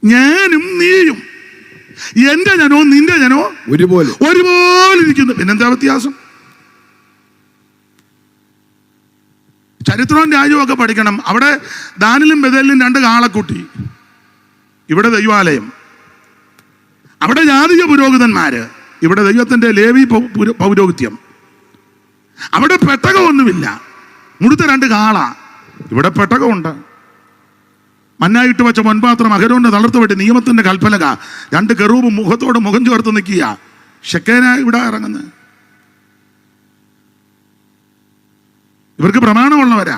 ഞാനും നീയും എന്റെ ജനവും നിന്റെ ജനവും ഒരുപോലെ ഇരിക്കുന്നു. പിന്നെന്താ വ്യത്യാസം? ചരിത്രവും രാജ്യവും ഒക്കെ പഠിക്കണം. അവിടെ ദാനിലും ബദലിലും 2 കാളക്കുട്ടി, ഇവിടെ ദൈവാലയം. അവിടെ ജാതിക പുരോഹിതന്മാര്, ഇവിടെ ദൈവത്തിന്റെ ലേവി പൗരോഹിത്യം. അവിടെ പെട്ടകമൊന്നുമില്ല, മുഴുത്ത 2 കാള. ഇവിടെ പെട്ടകമുണ്ട്. മന്നായിട്ട് വെച്ച പൊൻപാത്രം അഹരോന്റെ തളർത്ത് വെട്ടി നിയമത്തിന്റെ കൽപ്പലക, 2 കെറൂബ് മുഖത്തോട് മുഖം ചേർത്ത് നിൽക്കുക. ഷെക്കേന ഇവിടെ ഇറങ്ങുന്നത്. ഇവർക്ക് പ്രമാണമുള്ളവരാ.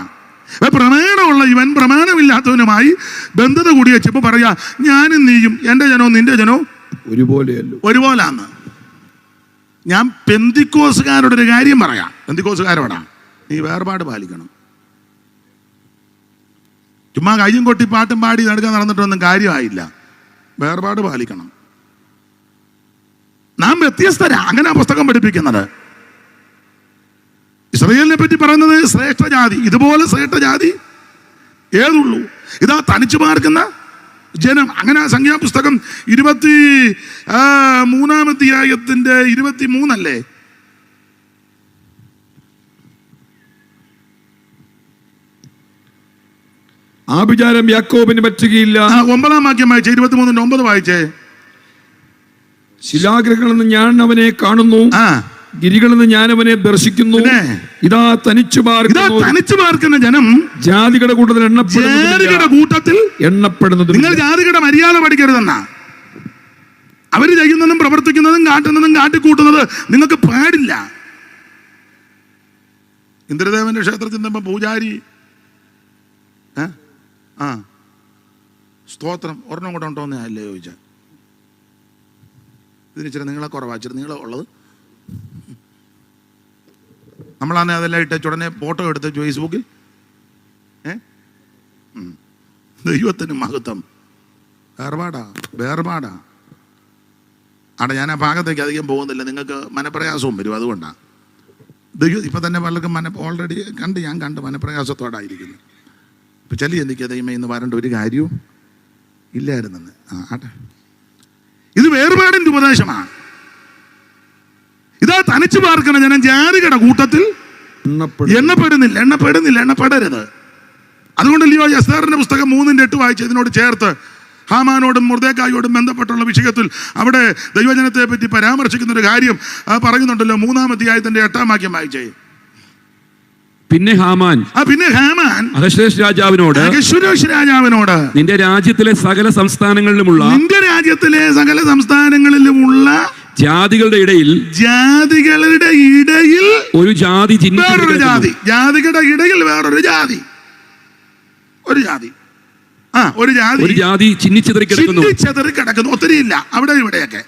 പ്രമാണമുള്ള ഇവൻ പ്രമാണമില്ലാത്തവനുമായി ബന്ധത കൂടി വെച്ചപ്പോ പറയാ, ഞാനും നീയും എന്റെ ജനവും നിന്റെ ജനവും ഒരുപോലാന്ന്. ഞാൻ പെന്തിക്കോസുകാരോട് ഒരു കാര്യം പറയാം. പെന്തിക്കോസുകാരോടാ, നീ വേർപാട് പാലിക്കണം. ചുമ്മാ കയ്യും കൊട്ടി പാട്ടും പാടി നടക്കാൻ നടന്നിട്ടൊന്നും കാര്യമായില്ല. വേർപാട് പാലിക്കണം. നാം വ്യത്യസ്തരാ. അങ്ങനെ പുസ്തകം പഠിപ്പിക്കുന്നത്. ഇസ്രായേലിനെ പറ്റി പറയുന്നത് ശ്രേഷ്ഠജാതി. ഇതുപോലെ ശ്രേഷ്ഠജാതി ഏതുള്ളൂ? ഇതാ തനിച്ചു പാർക്കുന്ന ജനം. അങ്ങനെ സംഖ്യാപുസ്തകം 23-ാം അധ്യായത്തിന്റെ 23 അല്ലേ? ആഭിചാരം യാക്കോബിന് പറ്റുകയില്ല. 9-ാം വാക്യം വായിച്ചേ. 23-9 വായിച്ചേ. ശിലാഗ്രഹങ്ങളെന്ന് ഞാൻ അവനെ കാണുന്നു, ഗിരികളിൽ നിന്ന് ഞാൻ അവനെ ദർശിക്കുന്നു. ഇതാ തനിച്ചു പാർക്കുന്ന ജനം ജാതികളുടെ കൂട്ടത്തിൽ എണ്ണപ്പെടുന്നത്. നിങ്ങൾ ജാതികളുടെ മര്യാദ പഠിക്കരുതെന്നാ. അവര് ചെയ്യുന്നതും പ്രവർത്തിക്കുന്നതും കാട്ടുന്നതും കാട്ടിക്കൂട്ടുന്നത് നിങ്ങൾക്ക് പാടില്ല. ഇന്ദ്രദേവന്റെ ക്ഷേത്രത്തിൽ നിന്നപ്പോ പൂജാരി സ്തോത്രം ഒരെണ്ണം കൂടെ ഉണ്ടോന്ന് അല്ലേ ചോദിച്ച. ഇതിന് ഇച്ചിരി നിങ്ങളെ കുറവാച്ചിരി നീളെ ഉള്ളത്. നമ്മളാണ് അതെല്ലാം ഇട്ട ഉടനെ ഫോട്ടോ എടുത്ത് ഫേസ്ബുക്കിൽ. ദൈവത്തിന് മഹത്വം. വേർപാടാ. അവിടെ ഞാൻ ആ ഭാഗത്തേക്ക് അധികം പോകുന്നില്ല, നിങ്ങൾക്ക് മനപ്രയാസവും വരും. അതുകൊണ്ടാണ് ദൈവം ഇപ്പം തന്നെ പലർക്കും ഓൾറെഡി ഞാൻ കണ്ട് മനപ്രയാസത്തോടായിരിക്കുന്നു. ഇപ്പം ചെല്ലി എനിക്ക് ദൈവമേ ഇന്ന് വരേണ്ട ഒരു കാര്യവും ഇല്ലായിരുന്നെന്ന്. ആട്ടെ, ഇത് വേർപാടിൻ്റെ ഉപദേശമാണ്. ഇതാ തനിച്ചു പാർക്കണ ജനം ജാതികളുടെ കൂട്ടത്തിൽ എണ്ണപ്പെടരുത്. അതുകൊണ്ടല്ലയോ എസ്തേറിന്റെ പുസ്തകം 3:8 വായിച്ച് ഇതിനോട് ചേർത്ത് ഹാമാനോടും മൊർദെഖായിയോടും ബന്ധപ്പെട്ടുള്ള വിഷയത്തിൽ അവിടെ ദൈവജനത്തെ പറ്റി പരാമർശിക്കുന്ന ഒരു കാര്യം പറയുന്നുണ്ടല്ലോ. 3-ാം അധ്യായത്തിന്റെ 8-ാം വാക്യം വായിച്ചേ. പിന്നെ ഹാമാൻ അഹശ്വേരോശ് രാജാവിനോട് നിന്റെ രാജ്യത്തിലെ സകല സംസ്ഥാനങ്ങളിലുമുള്ള ജാതികളുടെ ഇടയിൽ ഒരു ജാതി, ജാതികളുടെ ഇടയിൽ വേറൊരു ജാതി. ഒരു ജാതി ഒരു ജാതി ചിന്നിച്ചെതറി കിടക്കുന്നു. ഒത്തിരിയില്ല, അവിടെ ഇവിടെയൊക്കെ.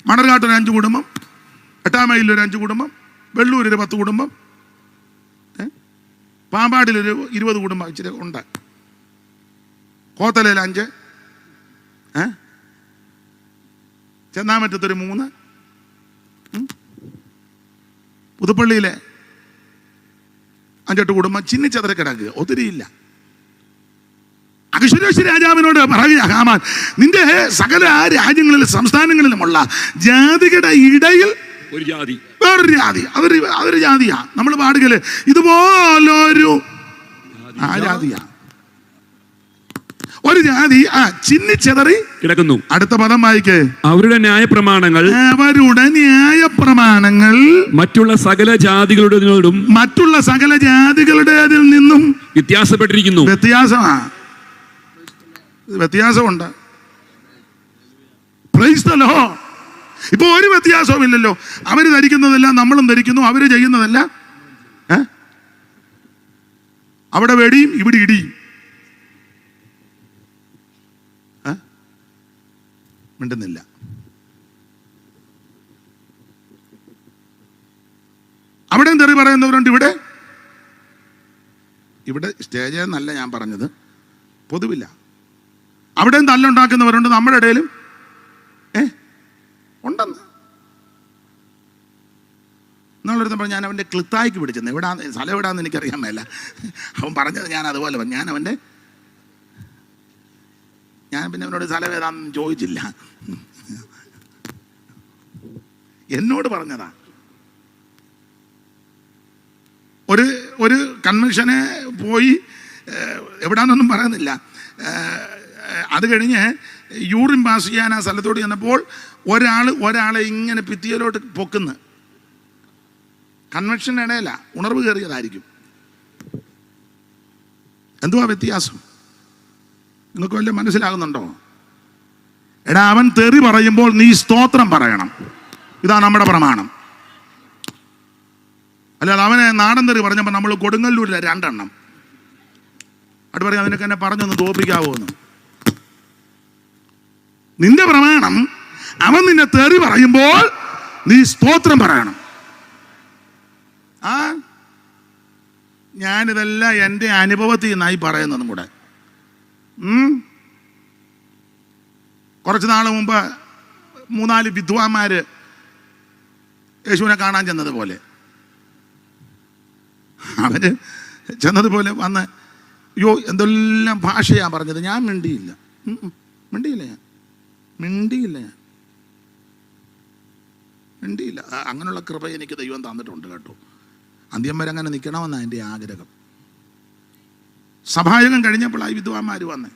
മണർകാട്ടൊരു 5 കുടുംബം, എട്ടാമയിലൊരു 5 കുടുംബം, വെള്ളൂരൊരു 10 കുടുംബം, പാമ്പാടിലൊരു 20 കുടുംബം ഇച്ചിരി ഉണ്ട്, കോത്തലയിൽ 5, ചെന്നാമറ്റത്തൊരു 3, പുതുപ്പള്ളിയിലെ 5-8 കുടുംബം ചിന്നിച്ചതറി കിടക്കുക. ഒത്തിരിയില്ല. അഹശ്വേരോശ് രാജാവിനോട് പറയുക, ഹാമാൻ, നിന്റെ സകല രാജ്യങ്ങളിലും സംസ്ഥാനങ്ങളിലുമുള്ള ജാതികളുടെ ഇടയിൽ വേറൊരു ജാതി, അതൊരു ജാതിയാ. നമ്മൾ പാടുകല് ഇതുപോലൊരു ജാതിയാ, ഒരു ജാതി ചിന്നിച്ചെതറി കിടക്കുന്നു. അടുത്ത പദം വായിക്കേ. അവരുടെ ന്യായപ്രമാണങ്ങൾ മറ്റുള്ള സകല ജാതികളുടേതിൽ നിന്നും വ്യത്യാസപ്പെട്ടിരിക്കുന്നു. വ്യത്യാസമുണ്ട്. ഇപ്പൊ ഒരു വ്യത്യാസവും ഇല്ലല്ലോ. അവര് ധരിക്കുന്നതെല്ലാം നമ്മളും ധരിക്കുന്നു, അവര് ചെയ്യുന്നതല്ല. അവിടെ വെടിയും ഇവിടെ ഇടിയും. മിണ്ടുന്നില്ല. അവിടെയും തെറി പറയുന്നവരുണ്ട്. ഇവിടെ സ്റ്റേജിൽ നിന്നല്ല ഞാൻ പറഞ്ഞത്, പൊതുവില്ല. അവിടെയും തല്ലുണ്ടാക്കുന്നവരുണ്ട്, നമ്മുടെ ഇടയിലും ഉണ്ടെന്ന്. എന്നുള്ളൊരുത്തം പറഞ്ഞു, ഞാൻ അവൻ്റെ ക്ലിത്തായിക്ക് പിടിച്ചെന്ന്. സ്ഥലം എവിടാന്ന് എനിക്കറിയാൻ മേല. അവൻ പറഞ്ഞത് ഞാൻ അതുപോലെ ഞാൻ പിന്നെ അവനോട് സ്ഥലം ഏതാണെന്ന് ചോദിച്ചില്ല. എന്നോട് പറഞ്ഞതാ. ഒരു കൺവെൻഷന് പോയി, എവിടാന്നൊന്നും പറയുന്നില്ല. അത് കഴിഞ്ഞ് യൂറിൻ പാസ് ചെയ്യാൻ ആ സ്ഥലത്തോട്ട് ചെന്നപ്പോൾ ഒരാളെ ഇങ്ങനെ ഭിത്തിയിലോട്ട് പൊക്കുന്നു. കൺവെൻഷൻ ഇടയില, ഉണർവ് കയറിയതായിരിക്കും. എന്തുവാ വ്യത്യാസം? നിങ്ങൾക്ക് വല്ല മനസ്സിലാകുന്നുണ്ടോ? എടാ, അവൻ തെറി പറയുമ്പോൾ നീ സ്തോത്രം പറയണം. ഇതാണ് നമ്മുടെ പ്രമാണം. അല്ലാതെ അവനെ നാടൻ തെറി പറഞ്ഞപ്പോൾ നമ്മൾ കൊടുങ്ങല്ലൂരിലെ 2 എണ്ണം അത് പറയും, അതിനൊക്കെ എന്നെ പറഞ്ഞൊന്ന് തോപ്പിക്കാവോ എന്ന്. നിന്റെ പ്രമാണം, അവൻ നിന്നെ തെറി പറയുമ്പോൾ നീ സ്തോത്രം പറയണം. ഞാനിതെല്ലാം എൻ്റെ അനുഭവത്തിൽ നിന്നായി പറയുന്നതും കൂടെ. കുറച്ച് നാൾ മുമ്പ് 3-4 വിദ്വാന്മാര് യേശുവിനെ കാണാൻ ചെന്നതുപോലെ, അവര് ചെന്നതുപോലെ വന്ന്, അയ്യോ എന്തെല്ലാം ഭാഷയാ പറഞ്ഞത്. ഞാൻ മിണ്ടിയില്ല. അങ്ങനെയുള്ള കൃപ എനിക്ക് ദൈവം തന്നിട്ടുണ്ട് കേട്ടോ. അന്ത്യം വരെ അങ്ങനെ നിൽക്കണമെന്നാണ് എൻ്റെ ആഗ്രഹം. സഭായകം കഴിഞ്ഞപ്പോഴായി വിദ്വാന്മാർ വന്നേ.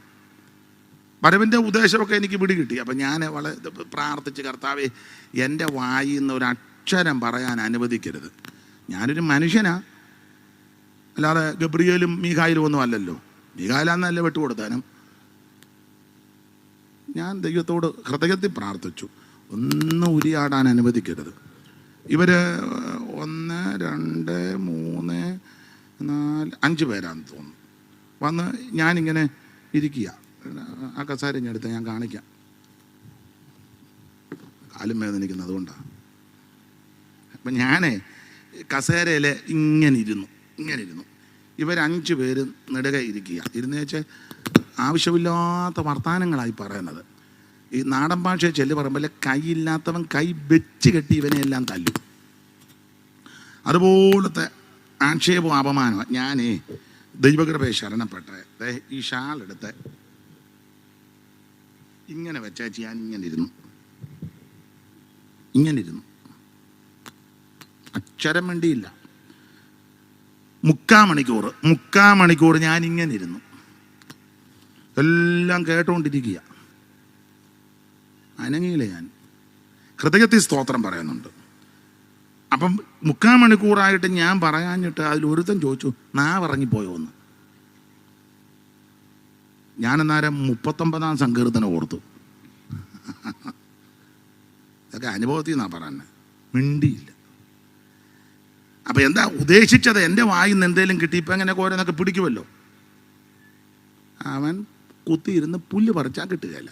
വരവിൻ്റെ ഉദ്ദേശമൊക്കെ എനിക്ക് പിടികിട്ടി. അപ്പം ഞാൻ വളരെ പ്രാർത്ഥിച്ച്, കർത്താവേ, എൻ്റെ വായിൽ നിന്ന് ഒരു അക്ഷരം പറയാൻ അനുവദിക്കരുത്. ഞാനൊരു മനുഷ്യനാ, അല്ലാതെ ഗബ്രിയേലും മീഖായിലും ഒന്നും അല്ലല്ലോ. മീഖായിലാന്നല്ലേ വിട്ടുകൊടുത്താനും. ഞാൻ ദൈവത്തോട് ഹൃദയത്തിൽ പ്രാർത്ഥിച്ചു, ഒന്നും ഉരിയാടാൻ അനുവദിക്കരുത്. ഇവർ 1, 2, 3, 4, 5 പേരാന്ന് തോന്നുന്നു. വന്ന് ഞാനിങ്ങനെ ഇരിക്കുക. ആ കസാര എടുത്ത് ഞാൻ കാണിക്കാം. കാലും വേദനിക്കുന്നത് അതുകൊണ്ടാണ്. അപ്പം ഞാൻ കസേരയിൽ ഇങ്ങനെ ഇരുന്നു. ഇവർ 5 പേര് നെടുക ഇരിക്കുക. ഇരുന്ന് വെച്ചാൽ ആവശ്യമില്ലാത്ത വർത്തമാനങ്ങളായി പറയുന്നത്. ഈ നാടൻ ഭാഷയെ ചെല്ലു പറയുമ്പോൾ കൈയില്ലാത്തവൻ കൈ വെച്ച് കെട്ടി ഇവനെ എല്ലാം തല്ലും. അതുപോലത്തെ ആക്ഷേപവും അപമാനമാണ്. ഞാൻ ദൈവകൃപയെ ശരണപ്പെട്ടെ ഈ ഷാളെടുത്ത് ഇങ്ങനെ വെച്ചേച്ച് ഞാൻ ഇങ്ങനെ ഇരുന്നു. അക്ഷരം വേണ്ടിയില്ല. 3/4 മണിക്കൂർ ഞാൻ ഇങ്ങനെ ഇരുന്നു. എല്ലാം കേട്ടുകൊണ്ടിരിക്കുക. അനങ്ങിയില്ല. ഞാൻ ഹൃദയത്തിൽ സ്തോത്രം പറയുന്നുണ്ട്. അപ്പം 3/4 മണിക്കൂറായിട്ട് ഞാൻ പറയാഞ്ഞിട്ട് അതിലൊരുത്തൻ ചോദിച്ചു, നാവിറങ്ങിപ്പോയോ എന്ന്. ഞാനെന്നാരം 39-ാം സങ്കീർത്തനം ഓർത്തു. ഇതൊക്കെ അനുഭവത്തിൽ നിന്നാണ് പറയുന്നത്. മിണ്ടിയില്ല. അപ്പം എന്താ ഉദ്ദേശിച്ചത്? എൻ്റെ വായിൽ നിന്ന് എന്തെങ്കിലും കിട്ടി, ഇപ്പം എങ്ങനെ കോരെന്നൊക്കെ പിടിക്കുമല്ലോ. അവൻ കുത്തിയിരുന്ന് പുല്ല് പറിച്ചാൽ കിട്ടുകയില്ല.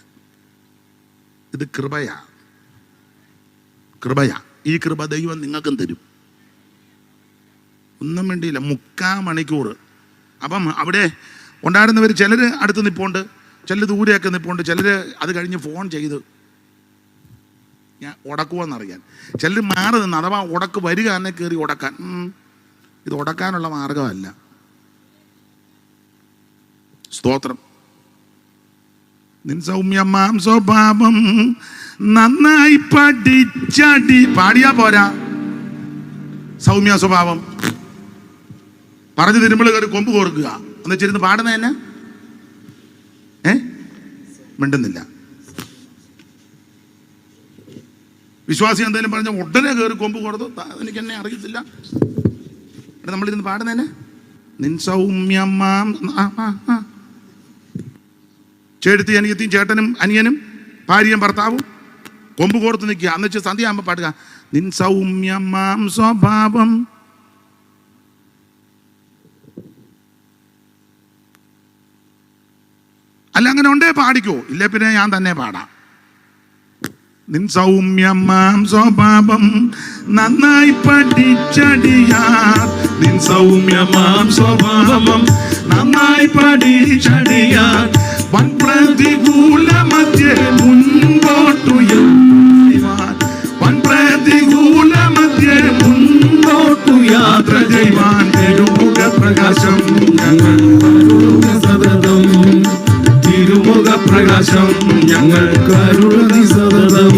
ഇത് കൃപയാ. ഈ കൃപ ദൈവം നിങ്ങൾക്കും തരും. ഒന്നും വേണ്ടിയില്ല, 3/4 മണിക്കൂർ. അപ്പം അവിടെ ഉണ്ടായിരുന്നവർ ചിലർ അടുത്ത് നിൽപ്പുണ്ട്, ചിലർ ദൂരെയൊക്കെ നിൽപ്പുണ്ട്, ചിലർ അത് കഴിഞ്ഞ് ഫോൺ ചെയ്ത് ഞാൻ ഉടക്കുമെന്നറിയാൻ, ചിലർ മാറി നിന്ന് അഥവാ ഉടക്ക് വരിക തന്നെ കയറി ഉടക്കാൻ. ഇത് ഉടക്കാനുള്ള മാർഗമല്ല. സ്തോത്രം. നിൻ സൗമ്യമാം സ്വഭാവം നന്നായി പഠിച്ചടി. പാടിയാ പോരാ, സൗമ്യ സ്വഭാവം പറഞ്ഞു തരുമ്പോൾ കയറി കൊമ്പ് കോർക്കുക എന്ന് വെച്ചിരുന്ന് പാടുന്ന തന്നെ മിണ്ടുന്നില്ല. വിശ്വാസി എന്തെങ്കിലും പറഞ്ഞ ഉടനെ കയറി കൊമ്പ് കൊടുത്തു, എനിക്ക് എന്നെ അറിയത്തില്ല. നമ്മളിരുന്ന് പാടുന്നതന്നെ നിൻ സൗമ്യമാം. ചേട്ടത്തി അനിയത്തിയും ചേട്ടനും അനിയനും ഭാര്യയും ഭർത്താവും കൊമ്പ് കോർത്ത് നിൽക്കുക. എന്ന് വെച്ചാൽ സന്ധ്യ ആകുമ്പോൾ പാടുക നിൻ സൗമ്യമാം സ്വഭാവം. അല്ല, അങ്ങനെ ഉണ്ടേ പാടിക്കോ, ഇല്ലേ പിന്നെ ഞാൻ തന്നെ പാടാം. നിൻ സൗമ്യമാം സ്വഭാവം നന്നായി പഠിച്ചടിയാർ. നിൻ സൗമ്യമാം സ്വഭാവം നന്നായി പഠിച്ചടിയാർ. വൻ പ്രതികൂല മധ്യേ മുൻപോട്ടുയർത്തുവാൻ. വൻ പ്രതികൂല മധ്യേ മുൻപോട്ടു യാത്ര ചെയ്യുവാൻ. തിരുമുഖ പ്രകാശം ഞങ്ങൾ സതതം. തിരുമുഖ പ്രകാശം ഞങ്ങൾ കരുണി സതതം.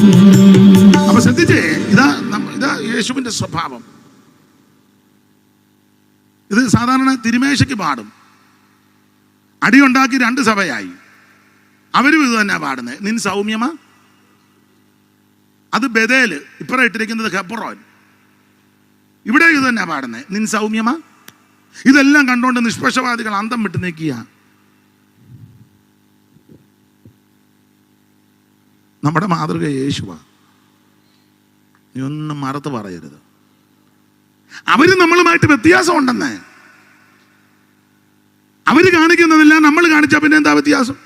അപ്പൊ ശ്രദ്ധിച്ചേ, ഇതാ യേശുവിന്റെ സ്വഭാവം. ഇത് സാധാരണ തിരുമേശയ്ക്ക് പാടും. അടിയുണ്ടാക്കി 2 സഭയായി. അവരും ഇത് തന്നെ പാടുന്നത്. നിൻ സൗമ്യമാ. അത് ബേതേൽ, ഇപ്പുറം ഇട്ടിരിക്കുന്നത് ഹെബ്രോൻ. ഇവിടെ ഇത് തന്നെ പാടുന്നത് നിൻ സൗമ്യമാ. ഇതെല്ലാം കണ്ടുകൊണ്ട് നിഷ്പക്ഷവാദികൾ അന്തം വിട്ട് നിൽക്കുക. നമ്മുടെ മാതൃക യേശുവാ. നീ ഒന്നും മറത്ത് പറയരുത്. അവര് നമ്മളുമായിട്ട് വ്യത്യാസം ഉണ്ടെന്ന്. അവര് കാണിക്കുന്നതെല്ലാം നമ്മൾ കാണിച്ചാൽ പിന്നെ എന്താ വ്യത്യാസം?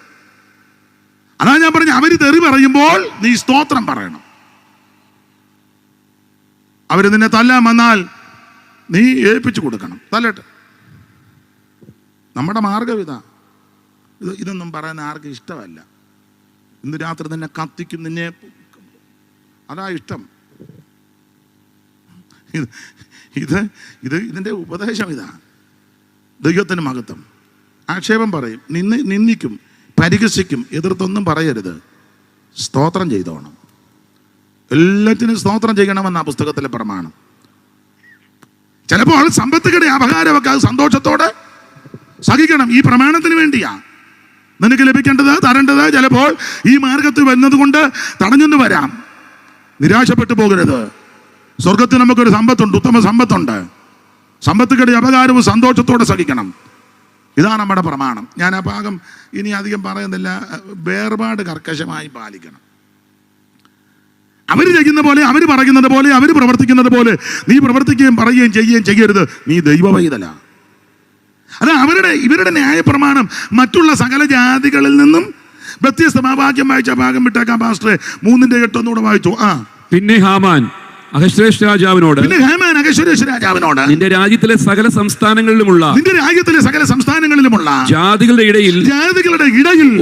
അതാ ഞാൻ പറഞ്ഞ, അവര് തെറി പറയുമ്പോൾ നീ സ്തോത്രം പറയണം. അവര് നിന്നെ തല്ലാൻ വന്നാൽ നീ ഏൽപ്പിച്ചു കൊടുക്കണം. തല്ലട്ടെ. നമ്മുടെ മാർഗം ഇതൊന്നും പറയാൻ ആർക്കും ഇഷ്ടമല്ല. ഇന്ന് രാത്രി നിന്നെ കത്തിക്കും, നിന്നെ, അതാ ഇഷ്ടം. ഇതിൻ്റെ ഉപദേശം ഇതാ. ദൈവത്തിന് മഹത്വം. ആക്ഷേപം പറയും, നിന്ദിക്കും, പരിഹസിക്കും, എതിർത്തൊന്നും പറയരുത്. സ്തോത്രം ചെയ്തോണം. എല്ലാത്തിനും സ്തോത്രം ചെയ്യണമെന്ന പുസ്തകത്തിലെ പ്രമാണം. ചിലപ്പോൾ സമ്പത്തുകളുടെ അപകാരമൊക്കെ അത് സന്തോഷത്തോടെ സഹിക്കണം. ഈ പ്രമാണത്തിന് വേണ്ടിയാ നിനക്ക് ലഭിക്കേണ്ടത്, തരേണ്ടത് ചിലപ്പോൾ ഈ മാർഗത്തിൽ വരുന്നത് കൊണ്ട് തടഞ്ഞെന്ന് വരാം. നിരാശപ്പെട്ടു പോകരുത്. സ്വർഗത്തിൽ നമുക്കൊരു സമ്പത്തുണ്ട്, ഉത്തമ സമ്പത്തുണ്ട്. സമ്പത്തുകളുടെ അപകാരവും സന്തോഷത്തോടെ സഹിക്കണം. ഇതാണ് നമ്മുടെ പ്രമാണം. ഞാൻ ആ ഭാഗം ഇനി അധികം പറയുന്നില്ല. വേർപാട് കർക്കശമായി പാലിക്കണം. അവർ ചെയ്യുന്ന പോലെ, അവർ പറയുന്നത് പോലെ, അവർ പ്രവർത്തിക്കുന്നത് പോലെ നീ പ്രവർത്തിക്കുകയും പറയുകയും ചെയ്യുകയും ചെയ്യരുത്. നീ ദൈവവൈതല. അത് ഇവരുടെ ന്യായപ്രമാണം മറ്റുള്ള സകല ജാതികളിൽ നിന്നും വ്യത്യസ്തമാ. വാക്യം വായിച്ച ഭാഗം വിട്ടേക്കാം പാസ്റ്ററെ. 3:8 ഒന്നുകൂടെ വായിച്ചു. പിന്നെ ഹാമാൻ അഹശ്വേരോശ് രാജാവിനോട്, നിന്റെ രാജ്യത്തിലെ സകല സംസ്ഥാനങ്ങളിലുമുള്ള ജാതികളുടെ ഇടയിൽ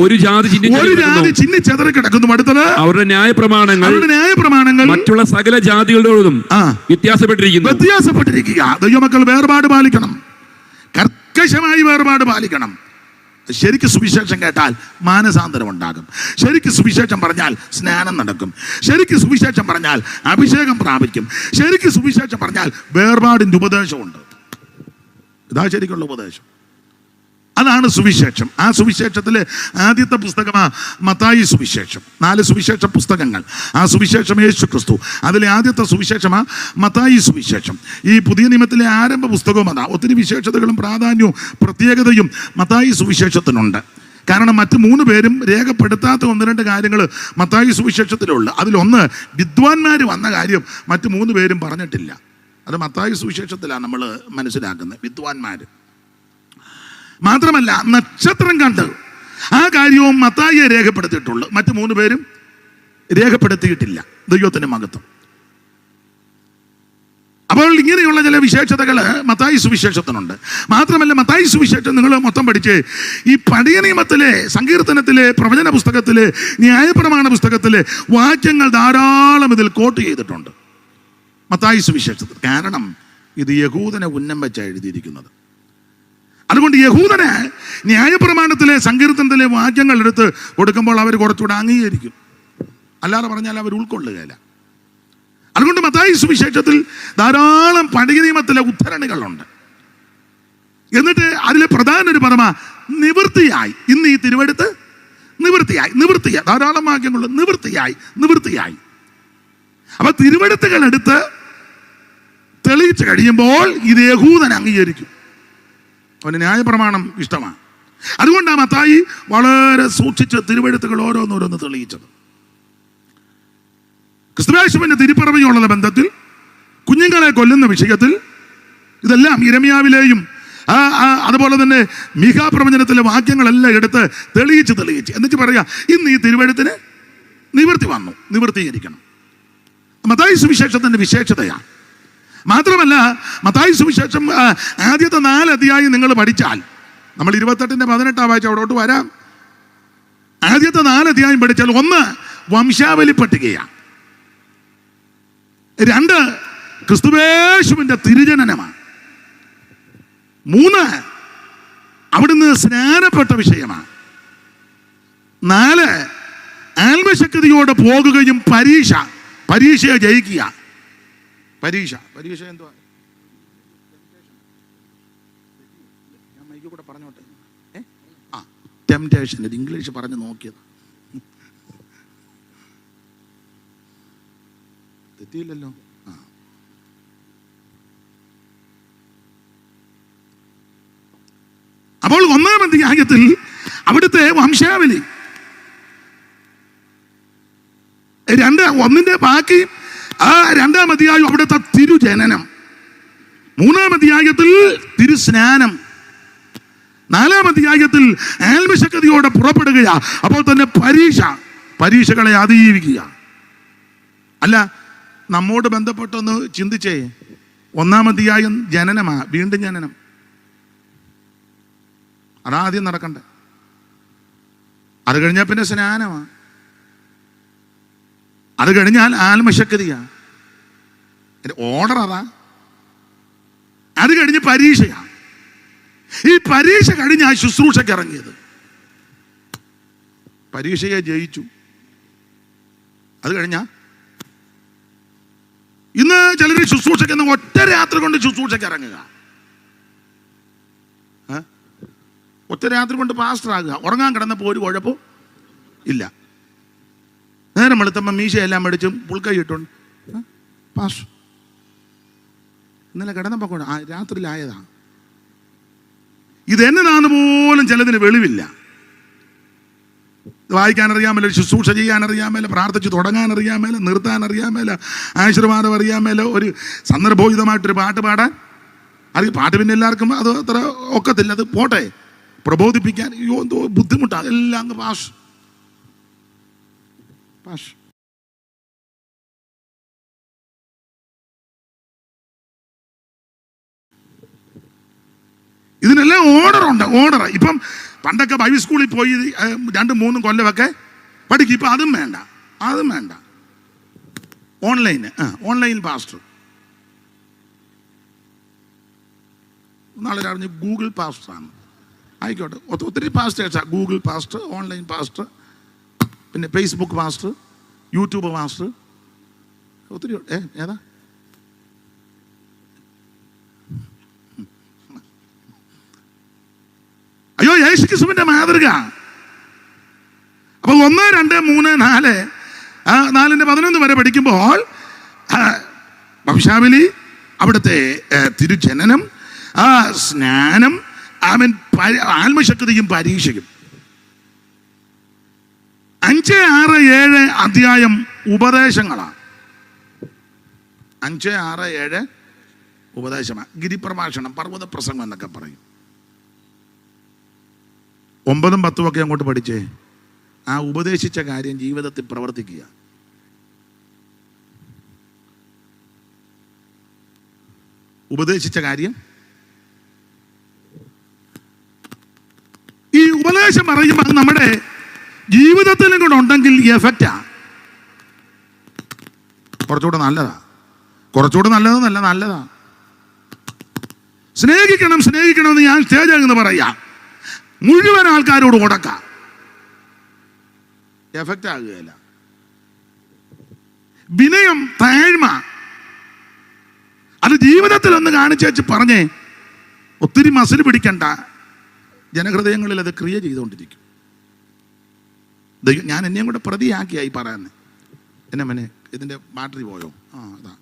ഒരു ജാതി ചിന്നിച്ചെതറി കിടക്കുന്നു. അടുത്തത് അവരുടെ ന്യായപ്രമാണങ്ങൾ മറ്റുള്ള സകല ജാതികളോടും വ്യത്യാസപ്പെട്ടിരിക്കുക. ദൈവമക്കൾ വേർപാട് പാലിക്കണം. കർക്കശമായി വേർപാട് പാലിക്കണം. ശരിക്ക് സുവിശേഷം കേട്ടാൽ മാനസാന്തരം ഉണ്ടാകും. ശരിക്ക് സുവിശേഷം പറഞ്ഞാൽ സ്നാനം നടക്കും. ശരിക്ക് സുവിശേഷം പറഞ്ഞാൽ അഭിഷേകം പ്രാപിക്കും. ശരിക്ക് സുവിശേഷം പറഞ്ഞാൽ വേർപാടിൻ്റെ ഉപദേശമുണ്ട്. ഇതാ ശരിക്കുള്ള ഉപദേശം. അതാണ് സുവിശേഷം. ആ സുവിശേഷത്തിലെ ആദ്യത്തെ പുസ്തകമാണ് മത്തായി സുവിശേഷം. 4 സുവിശേഷ പുസ്തകങ്ങൾ. ആ സുവിശേഷം യേശു ക്രിസ്തു. അതിലെ ആദ്യത്തെ സുവിശേഷമാണ് മത്തായി സുവിശേഷം. ഈ പുതിയ നിയമത്തിലെ ആരംഭ പുസ്തകവും അതാ. ഒത്തിരി വിശേഷതകളും പ്രാധാന്യവും പ്രത്യേകതയും മത്തായി സുവിശേഷത്തിനുണ്ട്. കാരണം മറ്റ് 3 പേരും രേഖപ്പെടുത്താത്ത 1-2 കാര്യങ്ങൾ മത്തായി സുവിശേഷത്തിലുള്ള. അതിലൊന്ന് വിദ്വാൻമാർ വന്ന കാര്യം മറ്റ് 3 പേരും പറഞ്ഞിട്ടില്ല. അത് മത്തായി സുവിശേഷത്തിലാണ് നമ്മൾ മനസ്സിലാക്കുന്നത്. വിദ്വാൻമാർ മാത്രമല്ല, നക്ഷത്രം കണ്ട് ആ കാര്യവും മത്തായിയെ രേഖപ്പെടുത്തിയിട്ടുള്ളൂ, മറ്റു 3 പേരും രേഖപ്പെടുത്തിയിട്ടില്ല. ദൈവത്തിന്റെ മഹത്വം. അപ്പോൾ ഇങ്ങനെയുള്ള ചില വിശേഷതകൾ മത്തായി സുവിശേഷത്തിനുണ്ട്. മാത്രമല്ല മത്തായി സുവിശേഷം നിങ്ങൾ മൊത്തം പഠിച്ച് ഈ പഴയ നിയമത്തിലെ, സങ്കീർത്തനത്തിലെ, പ്രവചന പുസ്തകത്തിലെ, ന്യായപ്രമാണ പുസ്തകത്തിലെ വാക്യങ്ങൾ ധാരാളം ഇതിൽ കോട്ട് ചെയ്തിട്ടുണ്ട് മത്തായി സുവിശേഷത്തിൽ. കാരണം ഇത് യഹൂദനെ ഉന്നം വെച്ചാണ് എഴുതിയിരിക്കുന്നത്. അതുകൊണ്ട് യഹൂദന് ന്യായപ്രമാണത്തിലെ, സങ്കീർത്തനത്തിലെ വാക്യങ്ങൾ എടുത്ത് കൊടുക്കുമ്പോൾ അവർ കുറച്ചുകൂടെ അംഗീകരിക്കും, അല്ലാതെ പറഞ്ഞാൽ അവർ ഉൾക്കൊള്ളുകയില്ല. അതുകൊണ്ട് മത്തായി സുവിശേഷത്തിൽ ധാരാളം പഴയ നിയമത്തിലെ ഉദ്ധരണികളുണ്ട്. എന്നിട്ട് അതിലെ പ്രധാന ഒരു പദമാ നിവൃത്തിയായി. ഇന്ന് ഈ തിരുവെടുത്ത് നിവൃത്തിയായി ധാരാളം വാക്യങ്ങളുണ്ട്. നിവൃത്തിയായി. അപ്പൊ തിരുവെടുത്തുകൾ എടുത്ത് തെളിയിച്ചു കഴിയുമ്പോൾ ഇത് യഹൂദൻ അംഗീകരിക്കും. അവന് ന്യായപ്രമാണം ഇഷ്ടമാണ്. അതുകൊണ്ടാണ് മത്തായി വളരെ സൂക്ഷിച്ച് തിരുവെടുത്തുകൾ ഓരോന്നോരോന്ന് തെളിയിച്ചത്. ക്രിസ്തുയേശുവിന്റെ തിരുപ്പിറവിയോടുള്ള ബന്ധത്തിൽ, കുഞ്ഞുങ്ങളെ കൊല്ലുന്ന വിഷയത്തിൽ, ഇതെല്ലാം യിരെമ്യാവിലെയും അതുപോലെ തന്നെ മീഖാ പ്രവചനത്തിലെ വാക്യങ്ങളെല്ലാം എടുത്ത് തെളിയിച്ച് എന്നിട്ട് പറയാ ഇന്ന് ഈ തിരുവെഴുത്തിന് നിവൃത്തി വന്നു, നിവൃത്തീകരിക്കണം. മത്തായി സുവിശേഷത്തിന്റെ വിശേഷതയാണ്. മാത്രമല്ല മത്തായി സുവിശേഷം ആദ്യത്തെ 4 അധ്യായം നിങ്ങൾ പഠിച്ചാൽ, നമ്മൾ 28-18 വായിച്ച അവിടോട്ട് വരാം. ആദ്യത്തെ 4 അധ്യായം പഠിച്ചാൽ 1 വംശാവലി പട്ടികയാണ്, 2 ക്രിസ്തുയേശുവിന്റെ തിരുജനനമാണ്, 3 അവിടുന്ന് സ്നാനപ്പെട്ട വിഷയമാണ്, 4 ആത്മശക്തിയോടെ പോകുകയും പരീക്ഷയെ ജയിക്കുക. പരീക്ഷ എന്തുവാ? ഞാൻ മൈക്കിൽ കൂടെ പറഞ്ഞോട്ടെ. ടെംപ്റ്റേഷൻ, ഇത് ഇംഗ്ലീഷ് പറഞ്ഞു നോക്കിയത് തെറ്റിയില്ലല്ലോ. അപ്പോൾ 1-ാം അധ്യായത്തിൽ അവിടുത്തെ വംശാവലി, 1-ന്റെ ബാക്കി 2-ാം അധ്യായം അവിടുത്തെ തിരുജനനം, 3-ാം അധ്യായത്തിൽ തിരുസ്നാനം, 4-ാം അധ്യായത്തിൽ ആത്മശക്തിയോടെ പുറപ്പെടുകയാ. അപ്പോൾ തന്നെ പരീക്ഷകളെ അതിജീവിക്കുക. അല്ല, നമ്മോട് ബന്ധപ്പെട്ടൊന്ന് ചിന്തിച്ചേ. 1-ാം അധ്യായം ജനനമാ, വീണ്ടും ജനനം, അതാദ്യം നടക്കണ്ടേ. അത് കഴിഞ്ഞാൽ പിന്നെ സ്നാനമാണ്, അത് കഴിഞ്ഞാൽ ആത്മശക്തിയാ, ഓർഡർ അതാ. അത് കഴിഞ്ഞ് പരീക്ഷയാണ്. ഈ പരീക്ഷ കഴിഞ്ഞ് ആ ശുശ്രൂഷയ്ക്ക് ഇറങ്ങിയത്, പരീക്ഷയെ ജയിച്ചു. അത് കഴിഞ്ഞ ഇന്ന് ചിലർ ശുശ്രൂഷയ്ക്ക് ഒറ്റ രാത്രി കൊണ്ട് ശുശ്രൂഷയ്ക്ക് ഇറങ്ങുക, ഒറ്റ രാത്രി കൊണ്ട് പാസ്റ്റർ ആകുക. ഉറങ്ങാൻ കിടന്നപ്പോൾ ഒരു കുഴപ്പവും ഇല്ല. നേരം വെളുത്തമ്മ മീശയെല്ലാം മേടിച്ചും പുൽക്കൈ ഇട്ടുണ്ട് പാസ്റ്റർ ഇന്നലെ കിടന്നപ്പോൾ കൂടെ രാത്രിയിലായതാ. ഇതെന്നതാന്ന് പോലും ചിലതിന് വെളിവില്ല. വായിക്കാനറിയാമല്ലോ, ശുശ്രൂഷ ചെയ്യാനറിയാമല്ലോ, പ്രാർത്ഥിച്ച് തുടങ്ങാനറിയാമല്ലോ, നിർത്താനറിയാമല്ലോ, ആശീർവാദം അറിയാമല്ലോ, ഒരു സന്ദർഭോചിതമായിട്ടൊരു പാട്ട് പാടാൻ അറിയാം. പാട്ട് പിന്നെ എല്ലാവർക്കും അത് അത്ര ഒക്കത്തില്ല, അത് പോട്ടെ. പ്രബോധിപ്പിക്കാൻ എന്തോ ബുദ്ധിമുട്ടാണ്. എല്ലാം അങ്ങ് പാഷ്. ഇതിനെല്ലാം ഓർഡർ. ഇപ്പം പണ്ടൊക്കെ ബൈബിൾ സ്കൂളിൽ പോയി 2-3 കൊല്ലമൊക്കെ പഠിക്കും. ഇപ്പം അതും വേണ്ട. Online pastor. നാളെ അറിഞ്ഞ് ഗൂഗിൾ പാസ്റ്ററാണ്. ആയിക്കോട്ടെ, ഒത്തിരി പാസ്റ്റേഴ്സാണ്. ഗൂഗിൾ പാസ്റ്റർ, ഓൺലൈൻ പാസ്റ്റർ, പിന്നെ ഫേസ്ബുക്ക് പാസ്റ്റർ, യൂട്യൂബ് പാസ്റ്റർ, ഒത്തിരി. ഏതാ? അയ്യോ, യേശുക്രിസ്തുവിന്റെ മാതൃക. അപ്പൊ 1, 2, 3, 4, 4-ന്റെ 11 വരെ പഠിക്കുമ്പോൾ വംശാവലി, അവിടുത്തെ തിരുജനനം, സ്നാനം, ആത്മശക്തിയും പരീക്ഷയും. 5, 6, 7 അധ്യായം ഉപദേശങ്ങളാണ്. 5, 6, 7 ഉപദേശമാണ്. ഗിരിപ്രഭാഷണം, പർവ്വത പ്രസംഗം എന്നൊക്കെ പറയും. 9ഉം 10ഉം ഒക്കെ അങ്ങോട്ട് പഠിച്ചേ. ആ ഉപദേശിച്ച കാര്യം ജീവിതത്തിൽ പ്രവർത്തിക്കുക. ഉപദേശിച്ച കാര്യം, ഈ ഉപദേശം പറയുമ്പോൾ അത് നമ്മുടെ ജീവിതത്തിലും കൂടെ ഉണ്ടെങ്കിൽ എഫക്റ്റാ. കുറച്ചുകൂടെ നല്ലതാ. കുറച്ചുകൂടെ നല്ലതെന്നല്ല, നല്ലതാ. സ്നേഹിക്കണം സ്നേഹിക്കണമെന്ന് ഞാൻ സ്റ്റേജിൽ നിന്ന് പറയാം, മുഴുവൻ ആൾക്കാരോട് ഉടക്കാം, എഫക്റ്റ് ആകുകയില്ല. വിനയം, താഴ്മ, അത് ജീവിതത്തിൽ ഒന്ന് കാണിച്ചു പറഞ്ഞേ. ഒത്തിരി മസിൽ പിടിക്കണ്ട, ജനഹൃദയങ്ങളിൽ അത് ക്രിയ ചെയ്തുകൊണ്ടിരിക്കും. ഞാൻ എന്നെയും കൂടെ പ്രതിയാക്കിയായി പറയാന്ന്. എന്നെ മനെ ഇതിൻ്റെ ബാറ്ററി പോയോ? അതാ